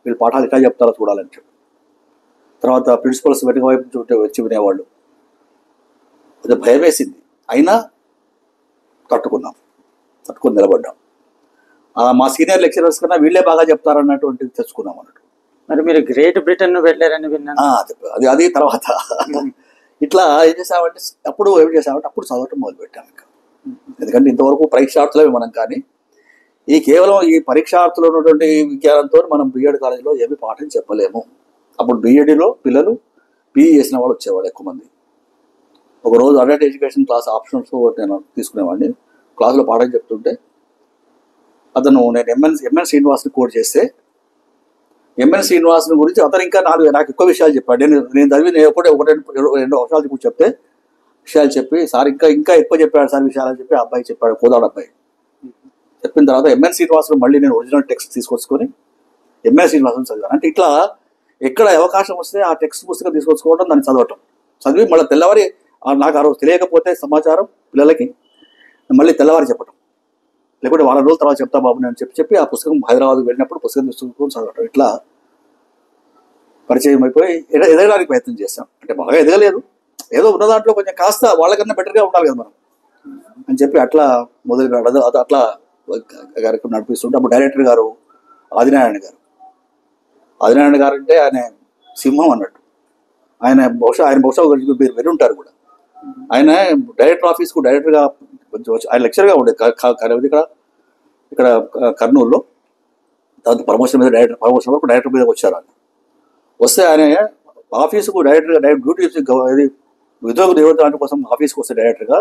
వీళ్ళు పాఠాలు ఎట్లా చెప్తారో చూడాలని చెప్పి. తర్వాత ప్రిన్సిపల్స్ వెనుక వైపు చూంటే వచ్చి వినేవాళ్ళు. కొంచెం భయం వేసింది, అయినా తట్టుకొని నిలబడ్డాం. మా సీనియర్ లెక్చరర్స్ కన్నా వీళ్ళే బాగా చెప్తారన్నటువంటిది తెచ్చుకున్నాం అన్నట్టు. మరి మీరు గ్రేట్ బ్రిటన్ వెళ్ళారని విన్నాను. అది తర్వాత ఇట్లా ఏం చేసామంటే అప్పుడు చదవటం మొదలుపెట్టాం. ఇంకా ఎందుకంటే ఇంతవరకు పరీక్షార్థులమే మనం, కానీ కేవలం ఈ పరీక్షార్థులు ఉన్నటువంటి విజ్ఞానంతో మనం బీఎడ్ కాలేజీలో ఏమి పాఠం చెప్పలేము. అప్పుడు బీఎడ్లో పిల్లలు పీఈ చేసిన వాళ్ళు వచ్చేవాళ్ళు ఎక్కువ మంది. ఒకరోజు అడల్ట్ ఎడ్యుకేషన్ క్లాస్ ఆప్షన్స్ నేను తీసుకునేవాడిని. క్లాసులో పాఠం చెప్తుంటే నేను ఎంఎన్ శ్రీనివాస్ని కోడ్ చేస్తే, ఎంఎన్ శ్రీనివాస్ని గురించి అతను ఇంకా నాకు ఎక్కువ విషయాలు చెప్పాడు. నేను చదివి ఒకటి 2 వర్షాలు చెప్తే విషయాలు చెప్పి, సార్ ఇంకా ఎక్కువ చెప్పాడు సార్ విషయాలు చెప్పి ఆ అబ్బాయి చెప్పాడు, కోదాడు అబ్బాయి. చెప్పిన తర్వాత ఎంఎన్ శ్రీనివాసులు మళ్ళీ నేను ఒరిజినల్ టెక్స్ట్ తీసుకొచ్చుకొని ఎంఎన్ శ్రీనివాసులు చదివాను. అంటే ఇట్లా ఎక్కడ అవకాశం వస్తే ఆ టెక్స్ట్ పుస్తకం తీసుకొచ్చుకోవడం, దాన్ని చదివి మళ్ళీ తెల్లవారి నాకు ఆ రోజు తెలియకపోతే సమాచారం పిల్లలకి మళ్ళీ తెల్లవారి చెప్పటం, లేకుంటే 4 రోజుల తర్వాత చెప్తా బాబు నేను చెప్పి ఆ పుస్తకం హైదరాబాద్ వెళ్ళినప్పుడు పుస్తకం తీసుకొని చదవటం. ఇట్లా పరిచయం అయిపోయి ఎదగడానికి ప్రయత్నం చేస్తాం. అంటే బాగా ఎదగలేదు, ఏదో ఉన్న దాంట్లో కొంచెం కాస్త వాళ్ళకన్నా బెటర్గా ఉండాలి కదా మనం అని చెప్పి అట్లా మొదలు అట్లా కార్యక్రమం నడిపిస్తుంటే అప్పుడు డైరెక్టర్ గారు ఆదినారాయణ గారు అంటే ఆయన సింహం అన్నట్టు. ఆయన బహుశా మీరు వినుంటారు కూడా. ఆయన డైరెక్టర్గా ఆయన లెక్చర్గా ఉండేది ఇక్కడ కర్నూలులో. దాంతో ప్రమోషన్ మీద డైరెక్టర్ మీద వచ్చారు. ఆయన వస్తే ఆయన ఆఫీసుకు డైరెక్టర్గా డ్యూటీ ఉద్యోగ నిరోధన కోసం ఆఫీస్కి వస్తే డైరెక్టర్గా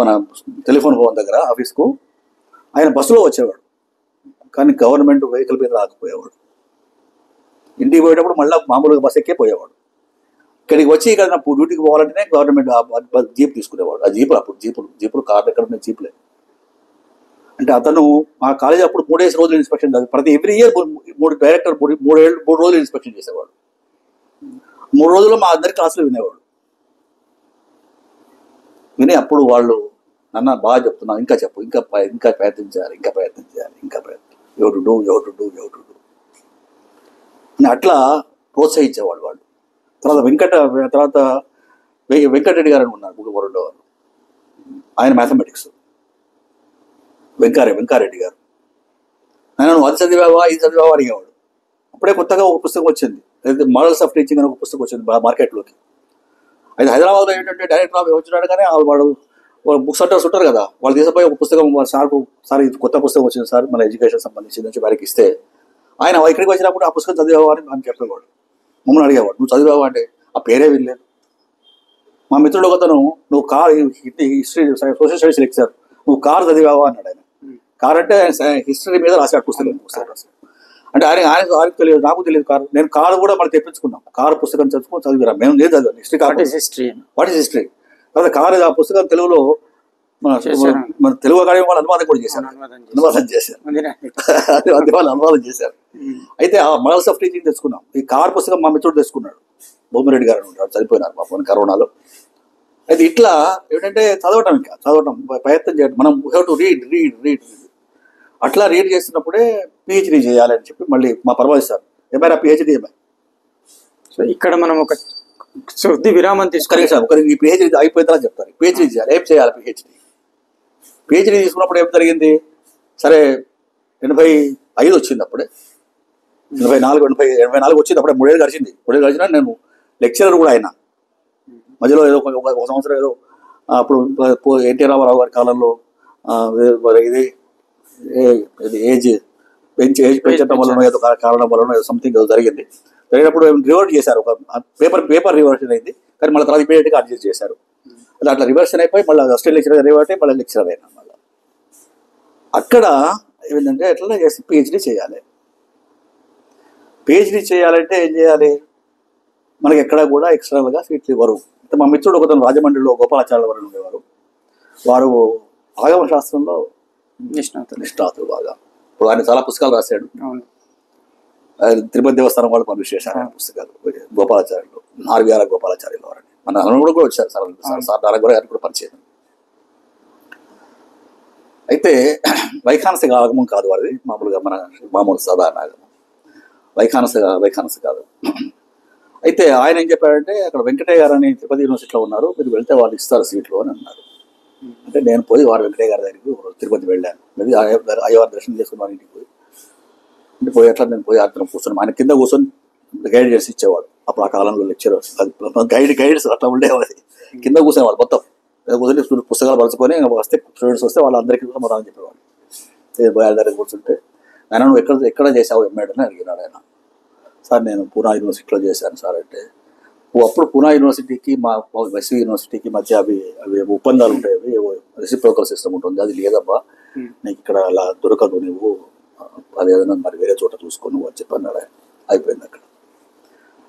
మన టెలిఫోన్ భవన్ దగ్గర ఆఫీస్కు ఆయన బస్సులో వచ్చేవాడు, కానీ గవర్నమెంట్ వెహికల్ మీద రాకపోయేవాడు. ఇంటికి పోయేటప్పుడు మళ్ళీ మామూలుగా బస్ ఎక్కే పోయేవాడు. ఇక్కడికి వచ్చి ఇక్కడ డ్యూటీకి పోవాలంటేనే గవర్నమెంట్ జీప్ తీసుకునేవాడు. ఆ జీపులు కార్లు ఎక్కడ ఉన్నాయి, జీపులే. అంటే అతను మా కాలేజీ అప్పుడు 3 రోజులు ఇన్స్పెక్షన్, ప్రతి ఎవ్రీ ఇయర్ 3 రోజులు ఇన్స్పెక్షన్ చేసేవాడు. 3 రోజుల్లో మా అందరి క్లాసులు వినేవాడు. విని అప్పుడు వాళ్ళు నన్ను బాగా చెప్తున్నావు, ఇంకా చెప్పు, ఇంకా ప్రయత్నించాలి యూ టు డూ అని అట్లా ప్రోత్సహించేవాళ్ళు వాళ్ళు. తర్వాత వెంకటరెడ్డి గారు అని ఉన్నారు గురువరులో, ఆయన మ్యాథమెటిక్స్. వెంకారెడ్డి గారు నువ్వు అది చదివావా ఇది చదివావా అడిగేవాడు. అప్పుడే కొత్తగా ఒక పుస్తకం వచ్చింది, మోడల్స్ ఆఫ్ టీచింగ్ అని ఒక పుస్తకం వచ్చింది మార్కెట్లోకి. అయితే హైదరాబాద్లో ఏంటంటే డైరెక్టర్ వచ్చినాడు, కానీ వాడు బుక్ సెంటర్స్ ఉంటారు కదా, వాళ్ళు తీసుకుపోయి ఒక పుస్తకం సార్ ఇది కొత్త పుస్తకం వచ్చింది సార్ మన ఎడ్యుకేషన్ సంబంధించి నుంచి వారికి ఇస్తే, ఆయన ఇక్కడికి వచ్చినప్పుడు ఆ పుస్తకం చదివావా అని చెప్పేవాడు. మమ్మల్ని అడిగేవాడు, నువ్వు చదివావా అంటే ఆ పేరే వినలేదు. మా మిత్రుడు ఒకతను నువ్వు car history social studies lecture నువ్వు కార్ చదివావా అన్నాడు ఆయన. కార్ అంటే హిస్టరీ మీద రాశాడు పుస్తకం రాశాడు. అంటే ఆయనకు తెలియదు, నాకు తెలియదు కారు. నేను కారు కూడా మళ్ళీ తెప్పించుకున్నాం. కారు పుస్తకం చదివిరా మేము లేదు చదివాను history. Car what is history తర్వాత కారు ఆ పుస్తకం తెలుగులో మన తెలుగు అకాడమీ వాళ్ళు అనువాదం కూడా చేశారు. అనువాదం చేశారు. వాళ్ళు అనువాదం చేశారు. అయితే ఆ మోడల్స్ ఆఫ్ టీచింగ్ తెచ్చుకున్నాం. ఈ కార్ పుస్తకం మా మిత్రుడు తెచ్చుకున్నాడు, భూమిరెడ్డి గారు ఉంటాడు, చనిపోయినారు పాపం కరోనాలో. అయితే ఇట్లా ఏంటంటే చదవటం ప్రయత్నం చేయడం. మనం హ్యావ్ టు రీడ్ అట్లా రీడ్ చేస్తున్నప్పుడే పిహెచ్డీ చేయాలని చెప్పి మళ్ళీ మా పర్వాలేదు ఏమైనా పిహెచ్డీ ఏమై. సో ఇక్కడ మనం ఒక శుద్ధి విరామం తీసుకొని ఒకరికి పిహెచ్డీ అయిపోయిందా చెప్తారు. పిహెచ్డీ చేయాలి. ఏం చేయాలి పిహెచ్డీ తీసుకున్నప్పుడు ఏం జరిగింది, సరే 85 వచ్చింది. అప్పుడే 84 వచ్చింది. అప్పుడే 3 ఏళ్ళు గడిచింది. 3 ఏళ్ళు గడిచినా నేను లెక్చరర్ కూడా అయినా. మధ్యలో ఏదో ఒక సంవత్సరం ఏదో అప్పుడు ఎన్టీ రామారావు గారి కాలంలో ఇది ఏజ్ పెంచడం వలన ఏదో కారణం వలన ఏదో సంథింగ్ ఏదో జరిగింది. జరిగినప్పుడు రివర్ట్ చేశారు. ఒక పేపర్ రివర్షన్ అయింది. కానీ మళ్ళీ తర్వాత ఇమీడియట్గా అడ్జస్ట్ చేశారు. అట్లా రివర్షన్ అయిపోయి మళ్ళీ అసిస్టెంట్ లెక్చరర్ రివర్ట్ అయ్యి మళ్ళీ లెక్చరర్ అయినా. మళ్ళీ అక్కడ ఏంటంటే ఎట్లా చేసి పిహెచ్డీ చేయాలి. పిహెచ్డీ చేయాలంటే ఏం చేయాలి, మనకి ఎక్కడ కూడా ఎక్స్టర్నల్గా సీట్లు ఇవ్వరు. అంటే మా మిత్రుడు ఒకతను రాజమండ్రిలో గోపాలాచార్యుల వారు ఉండేవారు. వారు ఆగమ శాస్త్రంలో నిష్ణాతులు బాగా. ఇప్పుడు ఆయన చాలా పుస్తకాలు రాశాడు. తిరుపతి దేవస్థానం వాళ్ళు పబ్లిష్ చేశారు పుస్తకాలు. గోపాలాచార్యులు, నార్వియాల గోపాలాచార్యులు వారని మన నలుగురు కూడా వచ్చారు. సార్ నారాయణ గారు కూడా పరిచయం. అయితే వైఖానసిక ఆగమం కాదు వారిది, మామూలుగా మన మామూలు సాధారణ ఆగమం. వైఖానస కాదు. అయితే ఆయన ఏం చెప్పాడంటే అక్కడ వెంకటయ్య గారు అని తిరుపతి యూనివర్సిటీలో ఉన్నారు, మీరు వెళ్తే వాళ్ళు ఇస్తారు సీట్లు అని అన్నారు. అంటే నేను పోయి వారు వెంకటయ్య గారి దగ్గరికి తిరుపతి వెళ్ళాను. అయ్యవారి దర్శనం చేసుకుని వారి ఇంటికి పోయి అట్లా నేను పోయి అతను కూర్చొని ఆయన కింద కూర్చొని గైడ్ చేసి ఇచ్చేవాడు. అప్పుడు ఆ కాలంలో లెక్చరర్స్ గైడ్స్ అట్లా ఉండేవాడి. కింద కూర్చునేవాడు మొత్తం కూర్చొని పుస్తకాలు పరుచుకొని వస్తే స్టూడెంట్స్ వస్తే వాళ్ళందరికీ కూడా మనం చెప్పేవాడు. వాళ్ళ దగ్గర కూర్చుంటే ఆయన నువ్వు ఎక్కడ చేసావు ఎంఏడ్ అని అడిగినాడు ఆయన. సార్ నేను పూనా యూనివర్సిటీలో చేశాను సార్ అంటే, అప్పుడు పూనా యూనివర్సిటీకి మా ఎస్వి యూనివర్సిటీకి మధ్య అవి ఒప్పందాలు ఉంటాయి, అవి రెసిప్రోకల్ సిస్టమ్ ఉంటుంది. అది లేదబ్బా నీకు ఇక్కడ అలా దొరకదు, నువ్వు అదేదైనా మరి వేరే చోట చూసుకో నువ్వు అని చెప్పన్నాడు. అయిపోయింది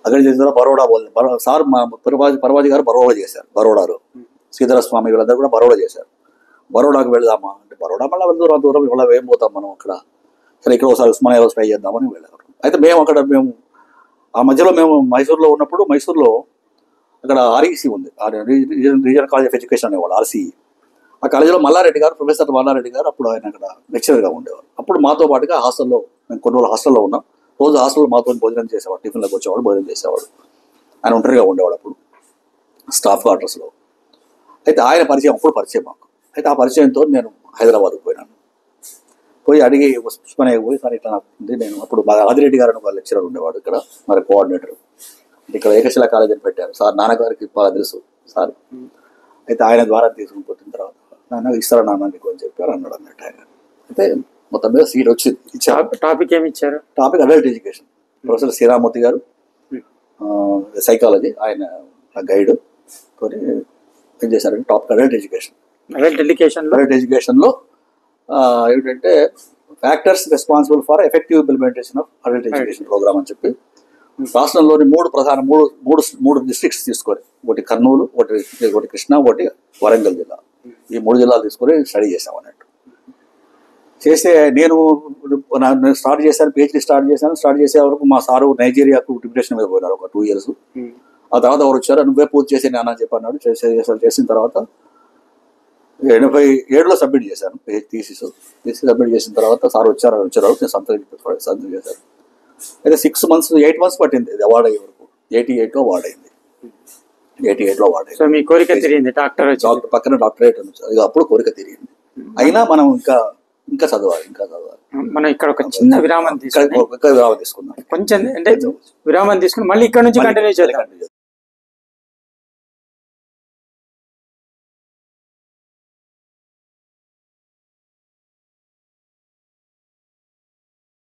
అక్కడ చేసిన తర్వాత బరోడా సార్ మా పర్వాజీ గారు బరోడా చేశారు. బరోడాలో శ్రీధర స్వామి వీళ్ళందరూ కూడా బరోడా చేశారు. బరోడాకు వెళ్దామా అంటే బరోడా మళ్ళీ దూరం ఇవాళ ఏం పోతాం మనం అక్కడ, సరే ఇక్కడ ఒకసారి ఉస్మానియాలో ట్రై చేద్దామని వెళ్ళారు. అయితే మేము ఆ మధ్యలో మేము మైసూర్లో ఉన్నప్పుడు మైసూర్లో అక్కడ ఆర్ఈసీ ఉంది, రీజనల్ కాలేజ్ ఆఫ్ ఎడ్యుకేషన్ అనేవాడు ఆర్సీఈ. ఆ కాలేజీలో మల్లారెడ్డి గారు, ప్రొఫెసర్ మల్లారెడ్డి గారు అప్పుడు ఆయన అక్కడ లెక్చరర్గా ఉండేవారు. అప్పుడు మాతో పాటుగా హాస్టల్లో మేము కొన్ని రోజులు హాస్టల్లో ఉన్నాం. రోజు హాస్టల్లో మాతో భోజనం చేసేవాడు, టిఫిన్లోకి వచ్చేవాడు, భోజనం చేసేవాడు. ఆయన ఒంటరిగా ఉండేవాడు అప్పుడు స్టాఫ్ క్వార్టర్స్లో. అయితే ఆయన పరిచయం అప్పుడు పరిచయం మాకు. అయితే ఆ పరిచయంతో నేను హైదరాబాద్కు పోయినాను. పోయి అడిగి ఉస్మానియా పోయి సార్ ఇట్లా నాకు ఉంది. నేను అప్పుడు మా ఆదిరెడ్డి గారు ఒక లెక్చరర్ ఉండేవాడు ఇక్కడ, మరి కోఆర్డినేటర్ ఇక్కడ ఏకశిలా కాలేజ్ అని పెట్టారు సార్. నాన్నగారికి బాగా తెలుసు సార్. అయితే ఆయన ద్వారా తీసుకుని పోతున్న తర్వాత నాన్న ఇస్తారా నాన్న నీకు అని చెప్పారు అన్నాడు అన్నట్టు ఆయన. అయితే మొత్తం మీద సీట్ వచ్చింది. టాపిక్ ఏమి ఇచ్చారు? Topic adult education. Professor Sriramurthy గారు సైకాలజీ, ఆయన గైడ్ కొని ఏం చేశారంటే టాపిక్ అడల్ట్ ఎడ్యుకేషన్. అడల్ట్ ఎడ్యుకేషన్లో ఏంటంటే factors responsible for effective implementation of adult education programme అని చెప్పి రాష్ట్రంలోని మూడు డిస్ట్రిక్ట్స్ తీసుకొని, ఒకటి కర్నూలు, ఒకటి కృష్ణా, ఒకటి వరంగల్ జిల్లా, ఈ 3 జిల్లాలు తీసుకొని స్టడీ చేసాం అన్నట్టు. చేస్తే నేను స్టార్ట్ చేశాను, పిహెచ్డీ స్టార్ట్ చేసే వరకు మా సారు నైజీరియాకు డిప్యుటేషన్ మీద పోయినారు ఒక 2 years. ఆ తర్వాత ఎవరు వచ్చారు, నువ్వే పూర్తి చేసే నాన్న అని చెప్పన్నాడు. చేసిన తర్వాత 87లో సబ్మిట్ చేశాను థీసిస్. సబ్మిట్ చేసిన తర్వాత సార్ వచ్చారు నేను సంతకం చేశాను. అయితే 8 months పట్టింది ఇది అవార్డు అయ్యే వరకు. 88లో అవార్డు అయింది. 88లో అవార్డు అయింది. మీ కోరిక తిరిగింది, డాక్టర్ పక్కన డాక్టరేట్ అప్పుడు కోరిక తిరిగింది. అయినా మనం ఇంకా చదవాలి. మనం ఇక్కడ ఒక చిన్న విరామం తీసుకుందాం. కొంచెం అంటే విరామం తీసుకుని మళ్ళీ ఇక్కడ నుంచి కంటిన్యూ చేద్దాం.